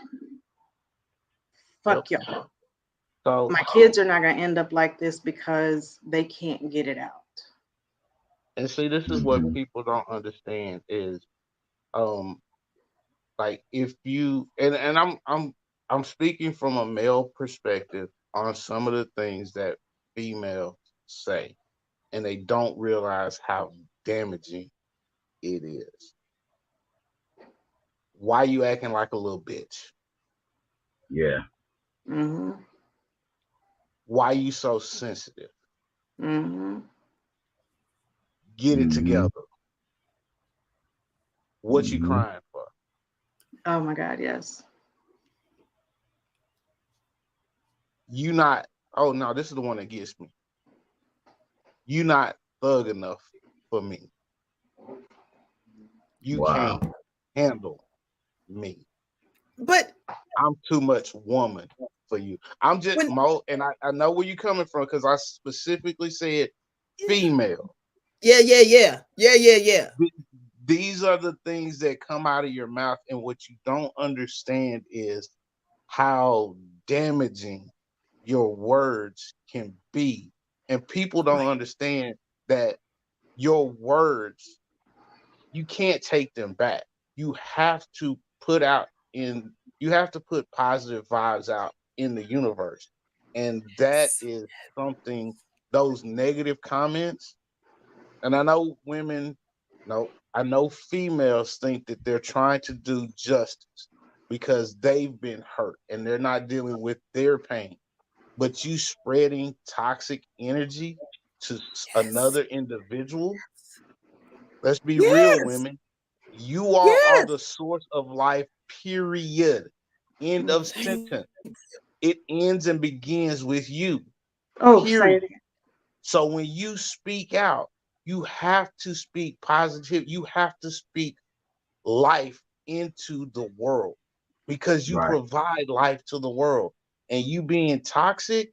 Fuck y'all. So My kids are not gonna end up like this because they can't get it out. and see, this is what Mm-hmm. people don't understand is um like if you and I'm speaking from a male perspective on some of the things that females say, and they don't realize how damaging it is. Why you acting like a little bitch? Yeah. Mm-hmm. Why you so sensitive? Mm-hmm. Get it Mm-hmm. together. What you Mm-hmm. crying for? Oh my God, yes. You not, oh no, this is the one that gets me. You not thug enough for me. You Wow. can't handle me. But I'm too much woman for you. I'm just when, Mo, and I know where you're coming from because I specifically said yeah, female. yeah, yeah, yeah, yeah, yeah, yeah. Th- These are the things that come out of your mouth, and what you don't understand is how damaging your words can be. And people don't Right. understand that your words, you can't take them back. You have to put out in, you have to put positive vibes out in the universe. And that is something, those negative comments, and I know women, no, I know females think that they're trying to do justice because they've been hurt and they're not dealing with their pain. But you spreading toxic energy to Yes. another individual, let's be real, Yes. women. You all are Yes. the source of life, period. End of Thank sentence. It ends and begins with you, Oh, say period. it again. So when you speak out, you have to speak positive. You have to speak life into the world because you Right. provide life to the world. And you being toxic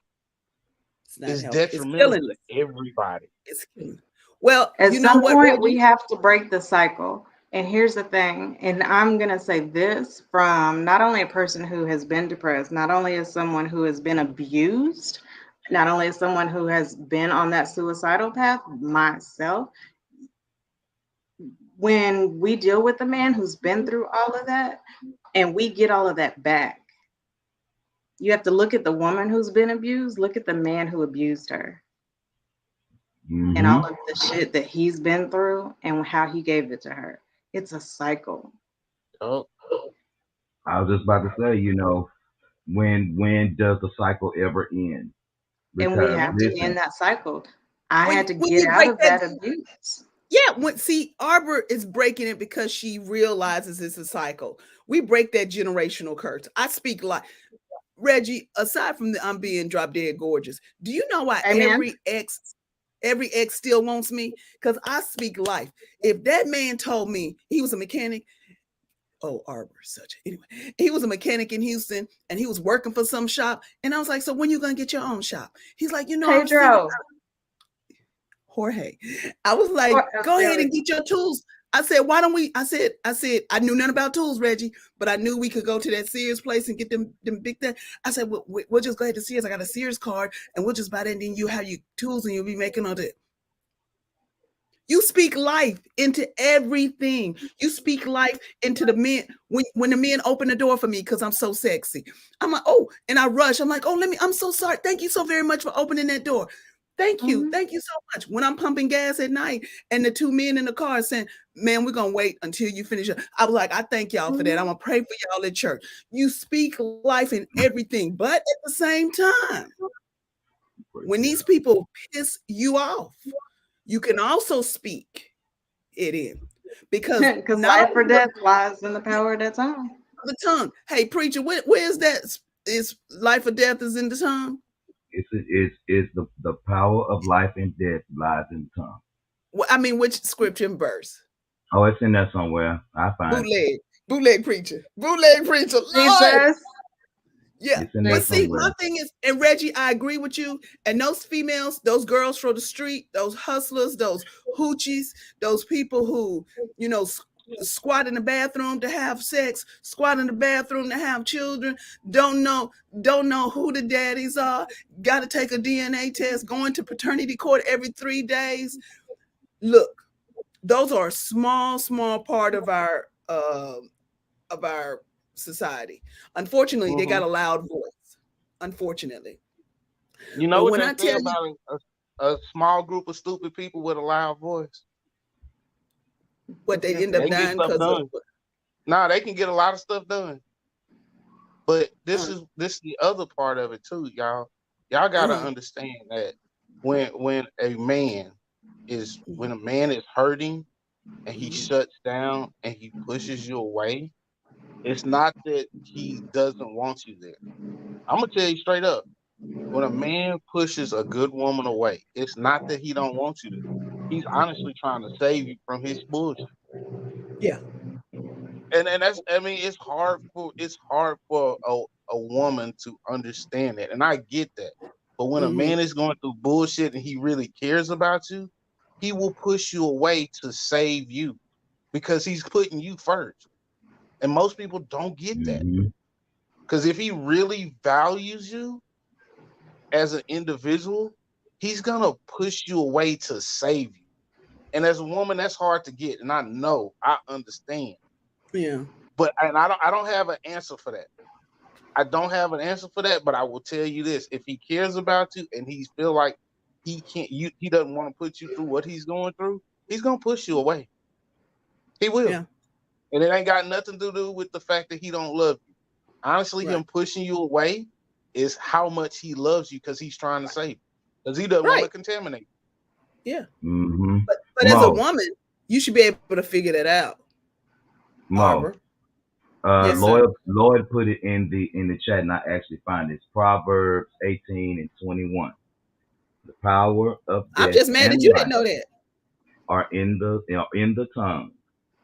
It's not is healthy. It's detrimental killing to us. everybody. It's killing. Well, At you know some what, point, we Reggie? have to break the cycle. And here's the thing, and I'm going to say this from not only a person who has been depressed, not only as someone who has been abused, not only as someone who has been on that suicidal path myself. When we deal with a man who's been through all of that and we get all of that back, you have to look at the woman who's been abused, look at the man who abused her, and all Mm-hmm. of the shit that he's been through and how he gave it to her. It's a cycle. Oh, I was just about to say, when does the cycle ever end? And we Because have to end listen, that cycle. I When had to when get we out break of that, that abuse. yeah. When see, Arbor is breaking it because she realizes it's a cycle. We break that generational curse. I speak like Reggie. Aside from the I'm being drop dead gorgeous, do you know why Amen. every ex still wants me? Because I speak life. If that man told me he was a mechanic, oh, Arbor, such anyway, he was a mechanic in Houston and he was working for some shop, and I was like, so when you gonna get your own shop? He's like, I was thinking, Pedro. Jorge. I was like, go There ahead we and go. get your tools. I said, why don't we? I said, I knew nothing about tools, Reggie, but I knew we could go to that Sears place and get them big thing. I said, we'll just go ahead to Sears. I got a Sears card, and we'll just buy that. And then you have your tools, and you'll be making all that. You speak life into everything. You speak life into the men. When the men open the door for me because I'm so sexy, I'm like, oh, and I rush. I'm like, oh, I'm so sorry. Thank you so very much for opening that door. Thank you. Mhm. Thank you so much. When I'm pumping gas at night and the two men in the car saying, man, we're going to wait until you finish. I was like, I thank y'all for that. I'm going to pray for y'all at church. You speak life in everything. But at the same time, when these people piss you off, you can also speak it in because Because not life or only death lies in the power of that tongue. the tongue. Hey, preacher, where's that? Is life or death is in the tongue? it's the power of life and death lies in the tongue. Well, I mean, which scripture and verse? Oh, it's in there somewhere. I find it. Bootleg preacher, Lord. Jesus. Yeah, It's in but there Jesus. see, my somewhere. thing is, and Reggie, I agree with you. And those females, those girls from the street, those hustlers, those hoochies, those people who, you know, squat in the bathroom to have sex, squat in the bathroom to have children, don't know who the daddies are, got to take a DNA test, going to paternity court every 3 days. Look, those are a small part of our society. Unfortunately, they got mhm. a loud voice. Unfortunately. You know But what when they I say tell you about a small group of stupid people with a loud voice? what they end They up can get dying stuff because of done. Nah, they can get a lot of stuff done. But this is the other part of it too, y'all. Y'all gotta uh-huh. understand that when a man is hurting and he shuts down and he pushes you away, it's not that he doesn't want you there. I'm gonna tell you straight up. When a man pushes a good woman away, it's not that he don't want you there. He's honestly trying to save you from his bullshit. Yeah. And that's, I mean, it's hard for a woman to understand that. And I get that. But when a Mm-hmm. man is going through bullshit and he really cares about you, he will push you away to save you because he's putting you first. And most people don't get that. Hmm. Because if he really values you as an individual, he's gonna push you away to save you. And as a woman, that's hard to get. And I know, I understand. Yeah. But and I don't have an answer for that. I don't have an answer for that, but I will tell you this: if he cares about you and he feel like he doesn't want to put you through what he's going through, he's gonna push you away. He will, Yeah. and it ain't got nothing to do with the fact that he don't love you. Honestly, Right. him pushing you away is how much he loves you because he's trying to save you, because he doesn't want to Right. contaminate Yeah. Hmm. But as a Mo, woman, you should be able to figure that out, Mo. Arbor. Yes, sir. Lloyd put it in the chat, and I actually find it's Proverbs 18 and 21. The power of I'm death just mad that and you didn't life. know that. are in the tongue,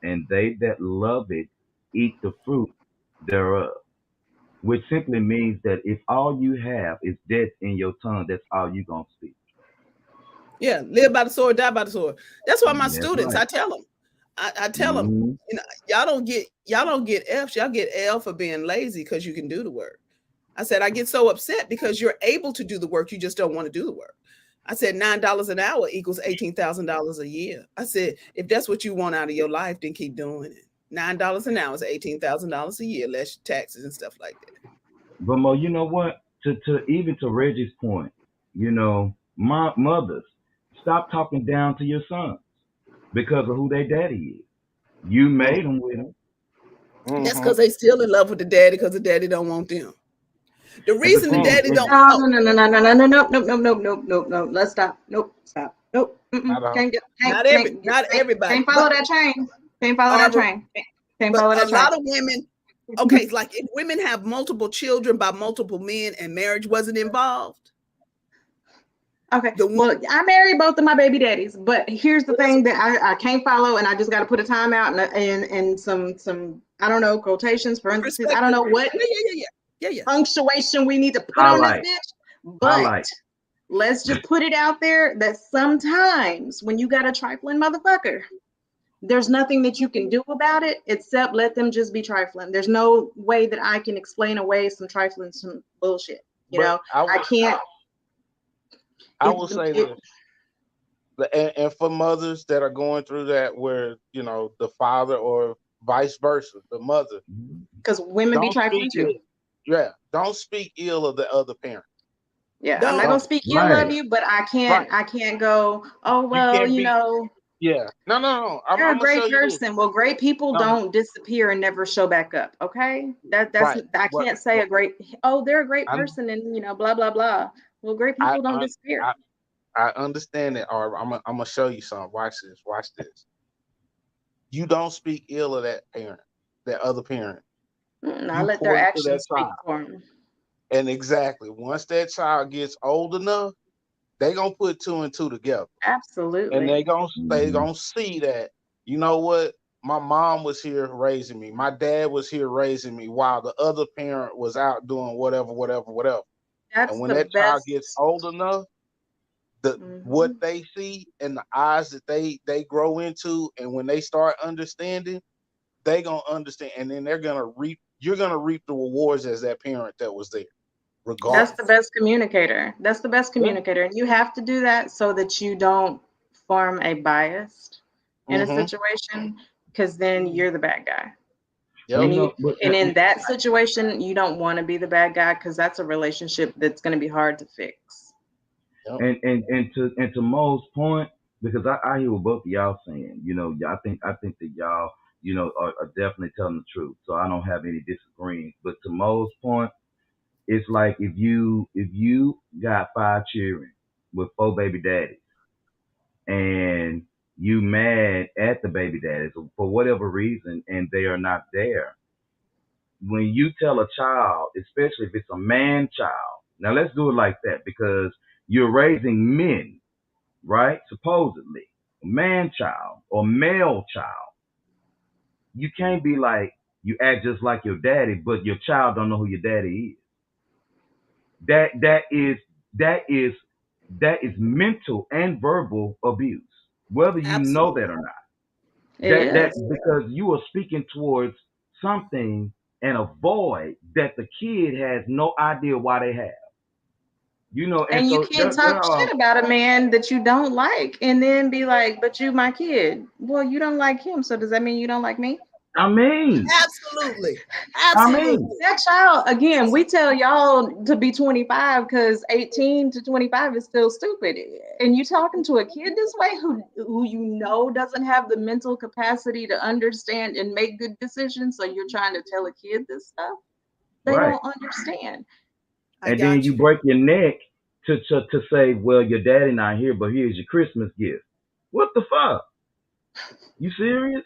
and they that love it eat the fruit thereof. Which simply means that if all you have is death in your tongue, that's all you gonna speak. Yeah, live by the sword, die by the sword. That's why my That's students, right. I tell them, I tell them, Mhm. you know, y'all don't get F's, y'all get L for being lazy because you can do the work. I said I get so upset because you're able to do the work, you just don't want to do the work. I said $9 an hour equals $18,000 a year. I said if that's what you want out of your life, then keep doing it. $9 an hour is $18,000 a year, less taxes and stuff like that. But Mo, you know what? To even to Reggie's point, mothers, stop talking down to your sons because of who their daddy is. You made them with them, That's Mm-hmm. because they still in love with the daddy because the daddy don't want them. The but reason the see, daddy don't No, no, no, no, no, no, no, no, no, no, no, no, no, no. Let's stop. Nope, stop. Nope. Not all. Can't get, not everybody, can't follow that train. Can't follow that Arbor, train. Can't but follow a that train. lot of women, okay, it's like if women have multiple children by multiple men and marriage wasn't involved, Okay. the one Well, I married both of my baby daddies, but here's the thing that I can't follow, and I just got to put a time out and some I don't know, quotations, parentheses. I don't perspective. know what Yeah. punctuation we need to put on this highlight, bitch, but highlight. let's just put it out there that sometimes when you got a trifling motherfucker, there's nothing that you can do about it except let them just be trifling. There's no way that I can explain away some trifling, some bullshit. But I can't. I will say this, and for mothers that are going through that, where the father or vice versa, the mother, Because women be don't trifling speak too. ill. Yeah, don't speak ill of the other parent. Yeah, I'm not Don't. gonna Don't. speak ill Right. of you, but I Right. can't go, oh You well, can't be. Yeah. No. I'm you're a gonna show great you this. person. Well, great people No. don't disappear and never show back up. Okay. That's Right. I What? can't say a great, oh, they're a great I person and blah blah blah. Well, great I people don't I, disappear. I understand it. Or I'm gonna show you something. Watch this. Watch this. You don't speak ill of that parent, that other parent. I You let their pour into that actions speak child. for them. And exactly, once that child gets old enough, they gonna put two and two together, and Absolutely. they Mhm. gonna see that, you know what, my mom was here raising me, my dad was here raising me, while the other parent was out doing whatever. And That's when the that child gets best. old enough, what Mhm. they see and the eyes that they grow into, and when they start understanding, they gonna understand, and then you're gonna reap the rewards as that parent that was there, That's regardless. the best communicator. That's the best Yeah. communicator. And you have to do that so that you don't form a bias in a Mm-hmm. situation, because then you're the bad guy. Yep. And But in that situation, you don't want to be the bad guy because that's a relationship that's going to be hard to fix. Yep. and to Mo's point, because I hear what both of y'all saying. I think that y'all are definitely telling the truth. So I don't have any disagreements. But to Mo's point, it's like if you got 5 children with 4 baby daddies, and you mad at the baby daddies for whatever reason, and they are not there. When you tell a child, especially if it's a man child, now let's do it like that because you're raising men, right? Supposedly, a man child or male child. You can't be like you act just like your daddy, but your child don't know who your daddy is. That is that is mental and verbal abuse, whether you know that Absolutely. or not. It That is. because you are speaking towards something and a void that the kid has no idea why they have. And And you so can't there talk are. shit about a man that you don't like and then be like, but you my kid. Well, you don't like him, so does that mean you don't like me? I mean, Absolutely. I mean, Absolutely. That child, again, we tell y'all to be 25 because 18 to 25 is still stupid. And you talking to a kid this way who you know doesn't have the mental capacity to understand and make good decisions. So you're trying to tell a kid this stuff. They right. don't understand. I And then got you you. break your neck to say, well, your daddy not here, but here's your Christmas gift. What the fuck? You serious?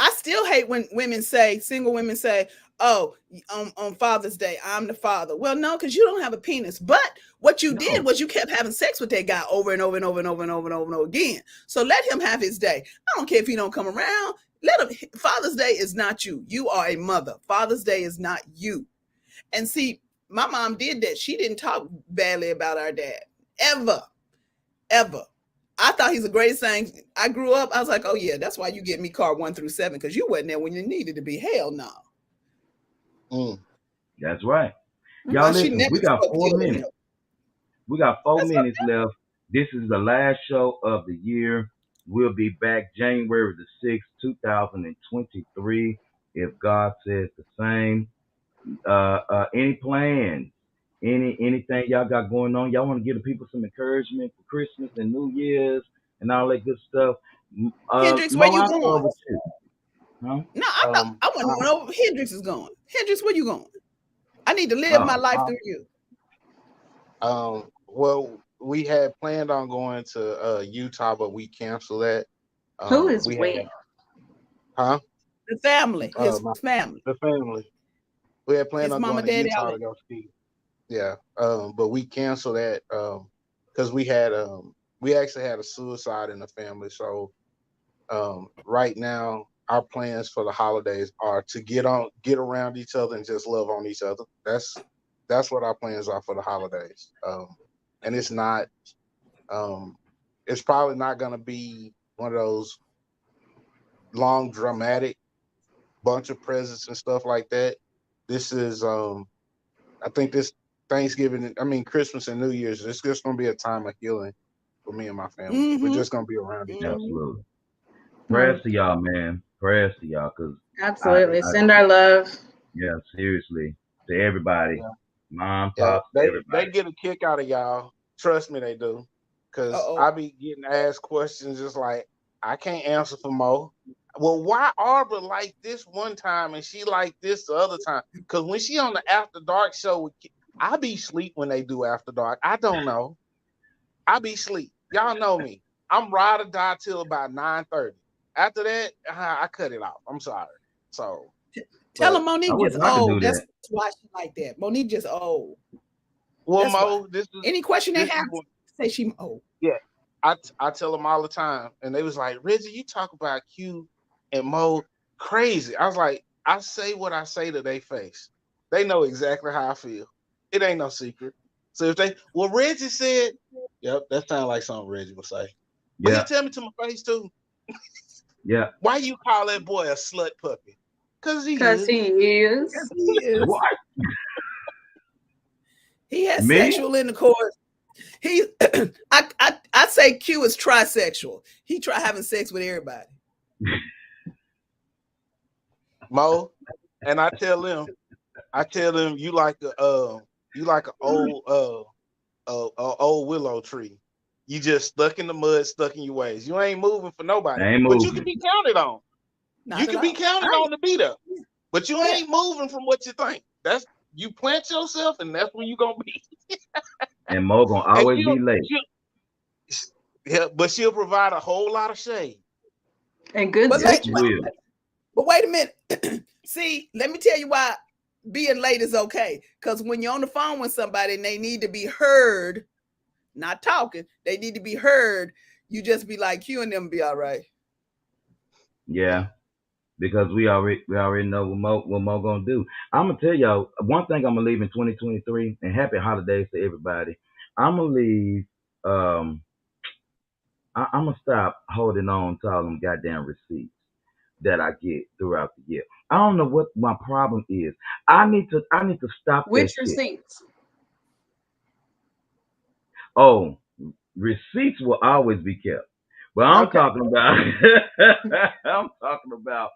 I still hate when single women say, oh, on Father's Day, I'm the father. Well, no, because you don't have a penis. But what you did No. was you kept having sex with that guy over and over and over and over and over and over and over again. So let him have his day. I don't care if he don't come around. Let him. Father's Day is not you. You are a mother. Father's Day is not you. And see, my mom did that. She didn't talk badly about our dad ever, ever. I thought he's the greatest thing. I grew up. I was like, oh yeah, that's why you get me card 1 through 7 because you wasn't there when you needed to be. Hell no. That's right. Mm. Y'all Well, she listen, never we got spoke 4 ill of minutes. him. We got 4 That's minutes left. This is the last show of the year. We'll be back January the 6th, 2023, if God says the same. Any plans? Anything y'all got going on? Y'all want to give the people some encouragement for Christmas and New Year's and all that good stuff? Hendrix, where Mo, you I'll going? start with you. Huh? No, I want to know where Hendrix is going. Hendrix, where you going? I need to live my life through you. Well, we had planned on going to Utah, but we canceled that. Who is we we? had, huh? The family, his My, family. the family. We had planned His on mama, going to daddy, Utah all to that. go ski. Yeah. But we canceled that because we had we actually had a suicide in the family. So right now our plans for the holidays are to get around each other and just love on each other. That's what our plans are for the holidays. And it's not it's probably not going to be one of those long dramatic bunch of presents and stuff like that. This is I think this Thanksgiving, I mean Christmas and New Year's, it's just going to be a time of healing for me and my family. We're just going to be around each other. Absolutely. Prayers to y'all, man. Prayers to y'all, cause Absolutely. I Send our love. yeah, seriously, to everybody, Yeah. mom, Yeah, pops, they everybody. get a kick out of y'all. Trust me, they do. Cause Uh-oh. I be getting asked questions just like I can't answer for Mo. Well, why Arbor like this one time and she like this the other time? Cause when she on the After Dark show, I be sleep when they do After Dark. I don't know. I be sleep. Y'all know me. I'm ride or die till about 9:30. After that, I cut it off. I'm sorry. So, Tell but him I Monique wish just I could do old. That's that. why she like that. Monique just old. well, That's why. Mo, Any question they this is have, what say she old. yeah. I tell them all the time, and they was like, Reggie, you talk about Q and Mo crazy. I was like, I say what I say to their face. They know exactly how I feel. It ain't no secret. So if they, well, Reggie said, yep, that sounds like something Reggie would say. But he Yeah, tell me to my face too. yeah. Why you call that boy a slut puppy? Cause he Because is. he is. Yes, he is. What? He has Me? sexual intercourse. He, I say Q is trisexual. He try having sex with everybody. Mo, and I tell them you like a old willow tree. You just stuck in the mud, stuck in your ways. You ain't moving for nobody, I ain't but you can moving. be counted on. You Not at can be all. counted on to be there, but you Yeah. ain't moving from what you think. That's you plant yourself, and that's where you gonna be. And Mo gonna And always be late. yeah, but she'll provide a whole lot of shade. And good But Yes, like, she sexual. will. but wait a minute. See, let me tell you why being late is okay. Because when you're on the phone with somebody and they need to be heard, not talking, they need to be heard. You just be like, Q and them be all right. Yeah, because we already know what Mo gonna do. I'm gonna tell y'all one thing. I'm gonna leave in 2023, and happy holidays to everybody. I'm gonna leave. Um, I'm gonna stop holding on to all them goddamn receipts that I get throughout the year. I don't know what my problem is. I need to stop that Which shit. receipts? Oh, receipts will always be kept. But I'm Okay. talking about I'm talking about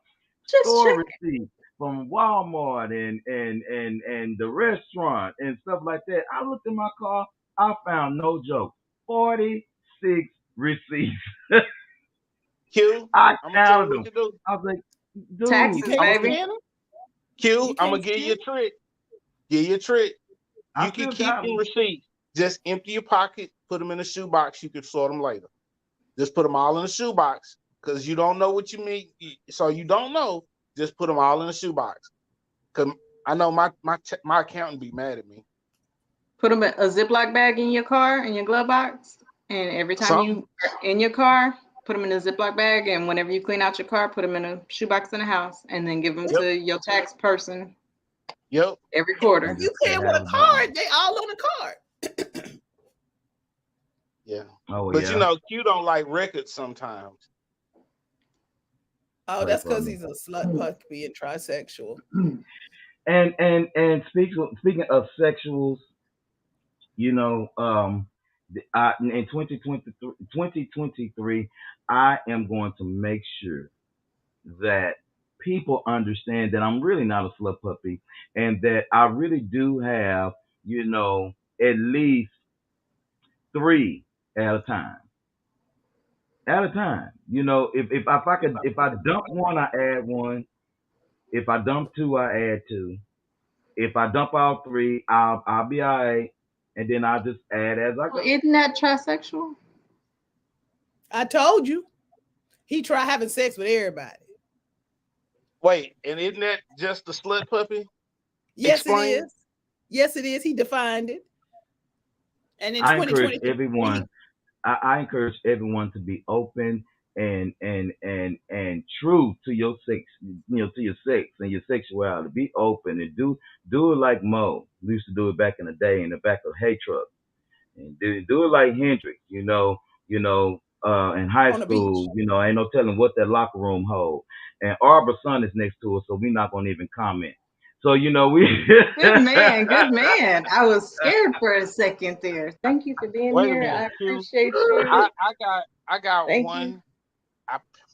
Just store check. receipts from Walmart and the restaurant and stuff like that. I looked in my car, I found no joke. 46 receipts. Q, I I'm gonna tell you counted what them. you do. I was like, You dude, Taxes, I can't was baby. scan them. Q, You I'm gonna can't give you a stand trick. Give you a trick. I You can still keep got your them. receipts. Just empty your pocket, put them in a shoebox. You can sort them later. Just put them all in a shoebox because you don't know what you mean. So you don't know. Just put them all in a shoebox. Cause I know my accountant be mad at me. Put them in a Ziploc bag in your car, in your glove box, and every time you are in your car, put them in a Ziploc bag, and whenever you clean out your car, put them in a shoebox in the house, and then give them Yep. to your tax person Yep. every quarter. And You just can't have work them hard. They all on the card. Yeah. Oh But yeah. you know, Q don't like records sometimes. Oh, Pray that's for because me. he's a slut puppy and trisexual. And speaking of sexuals, you know, in 2023, I am going to make sure that people understand that I'm really not a slut puppy, and that I really do have, you know, at least 3 at a time. At a time, you know, if I could, if I dump one, I add one. If I dump two, I add two. If I dump all 3, I'll be all right, and then I'll just add as I Well, go. isn't that trisexual? I told you. He try having sex with everybody. Wait, and isn't that just the slut puppy? Yes, Explain. it is. Yes, it is. He defined it. And in I encourage 2023, everyone. I encourage everyone to be open and true to your sex, you know, to your sex and your sexuality. Be open and do it like Mo. We used to do it back in the day in the back of hay truck. And do it like Hendrix, in high on the beach. school, ain't no telling what that locker room hold. And Arbor's son is next to us, so we're not gonna even comment. So we Good man, good man. I was scared for a second there. Thank you for being Wait a here. minute, I Q. appreciate you. I got Thank you. one.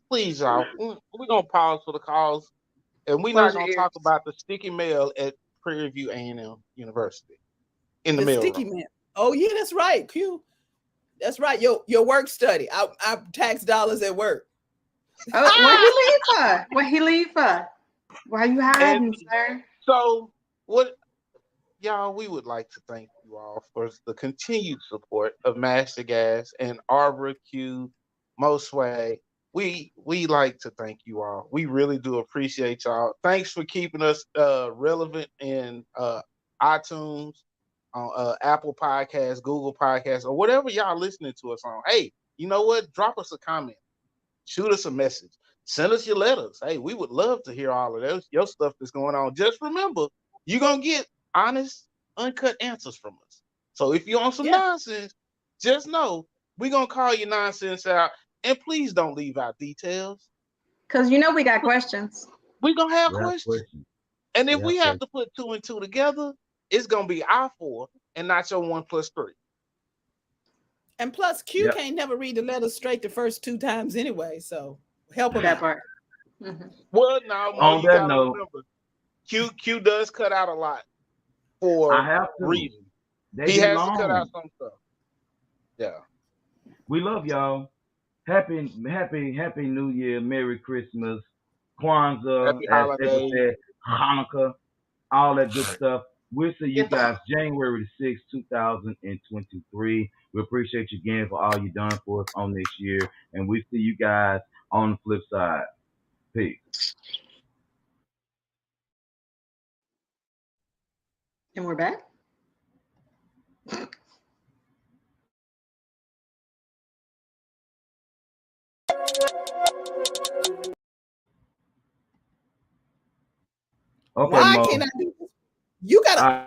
Please, y'all. We're gonna pause for the calls, and we're not Close your gonna talk ears. about the sticky mail at Prairie View A&M University in the The mail sticky room. man. Oh yeah, that's right, Q. That's right. Your work study. I tax dollars at work. Oh, what he leave for? What he leave for? Why you hiding, And sir? so, what, y'all? We would like to thank you all for the continued support of Master Gas and Arbor Q, Mo Swag. We like to thank you all. We really do appreciate y'all. Thanks for keeping us relevant in iTunes, on Apple Podcasts, Google Podcasts, or whatever y'all listening to us on. Hey, you know what? Drop us a comment, shoot us a message, send us your letters. Hey, we would love to hear all of those your stuff that's going on. Just remember, you're gonna get honest, uncut answers from us. So if you're on some nonsense, just know we're gonna call your nonsense out, and please don't leave out details. Because we got questions. We're gonna have we have questions. questions. And if We we have have questions. to put 2 and 2 together, it's gonna be our 4 and not your 1 + 3. And plus, Q Yep. can't never read the letters straight the first 2 times anyway. So help him That out. part. Mm-hmm. Well, now, Mo, On you that gotta note, remember, Q does cut out a lot I for have to. reasons. They He be has to cut out long. some stuff. Yeah. We love y'all. Happy New Year, Merry Christmas, Kwanzaa, Happy as April holiday. said, Hanukkah, all that good stuff. We'll see you Get them. guys January the 6th, 2023. We appreciate you again for all you've done for us on this year. And we see you guys on the flip side. Peace. And we're back. Okay, Why Mo. can't I do this? You gotta.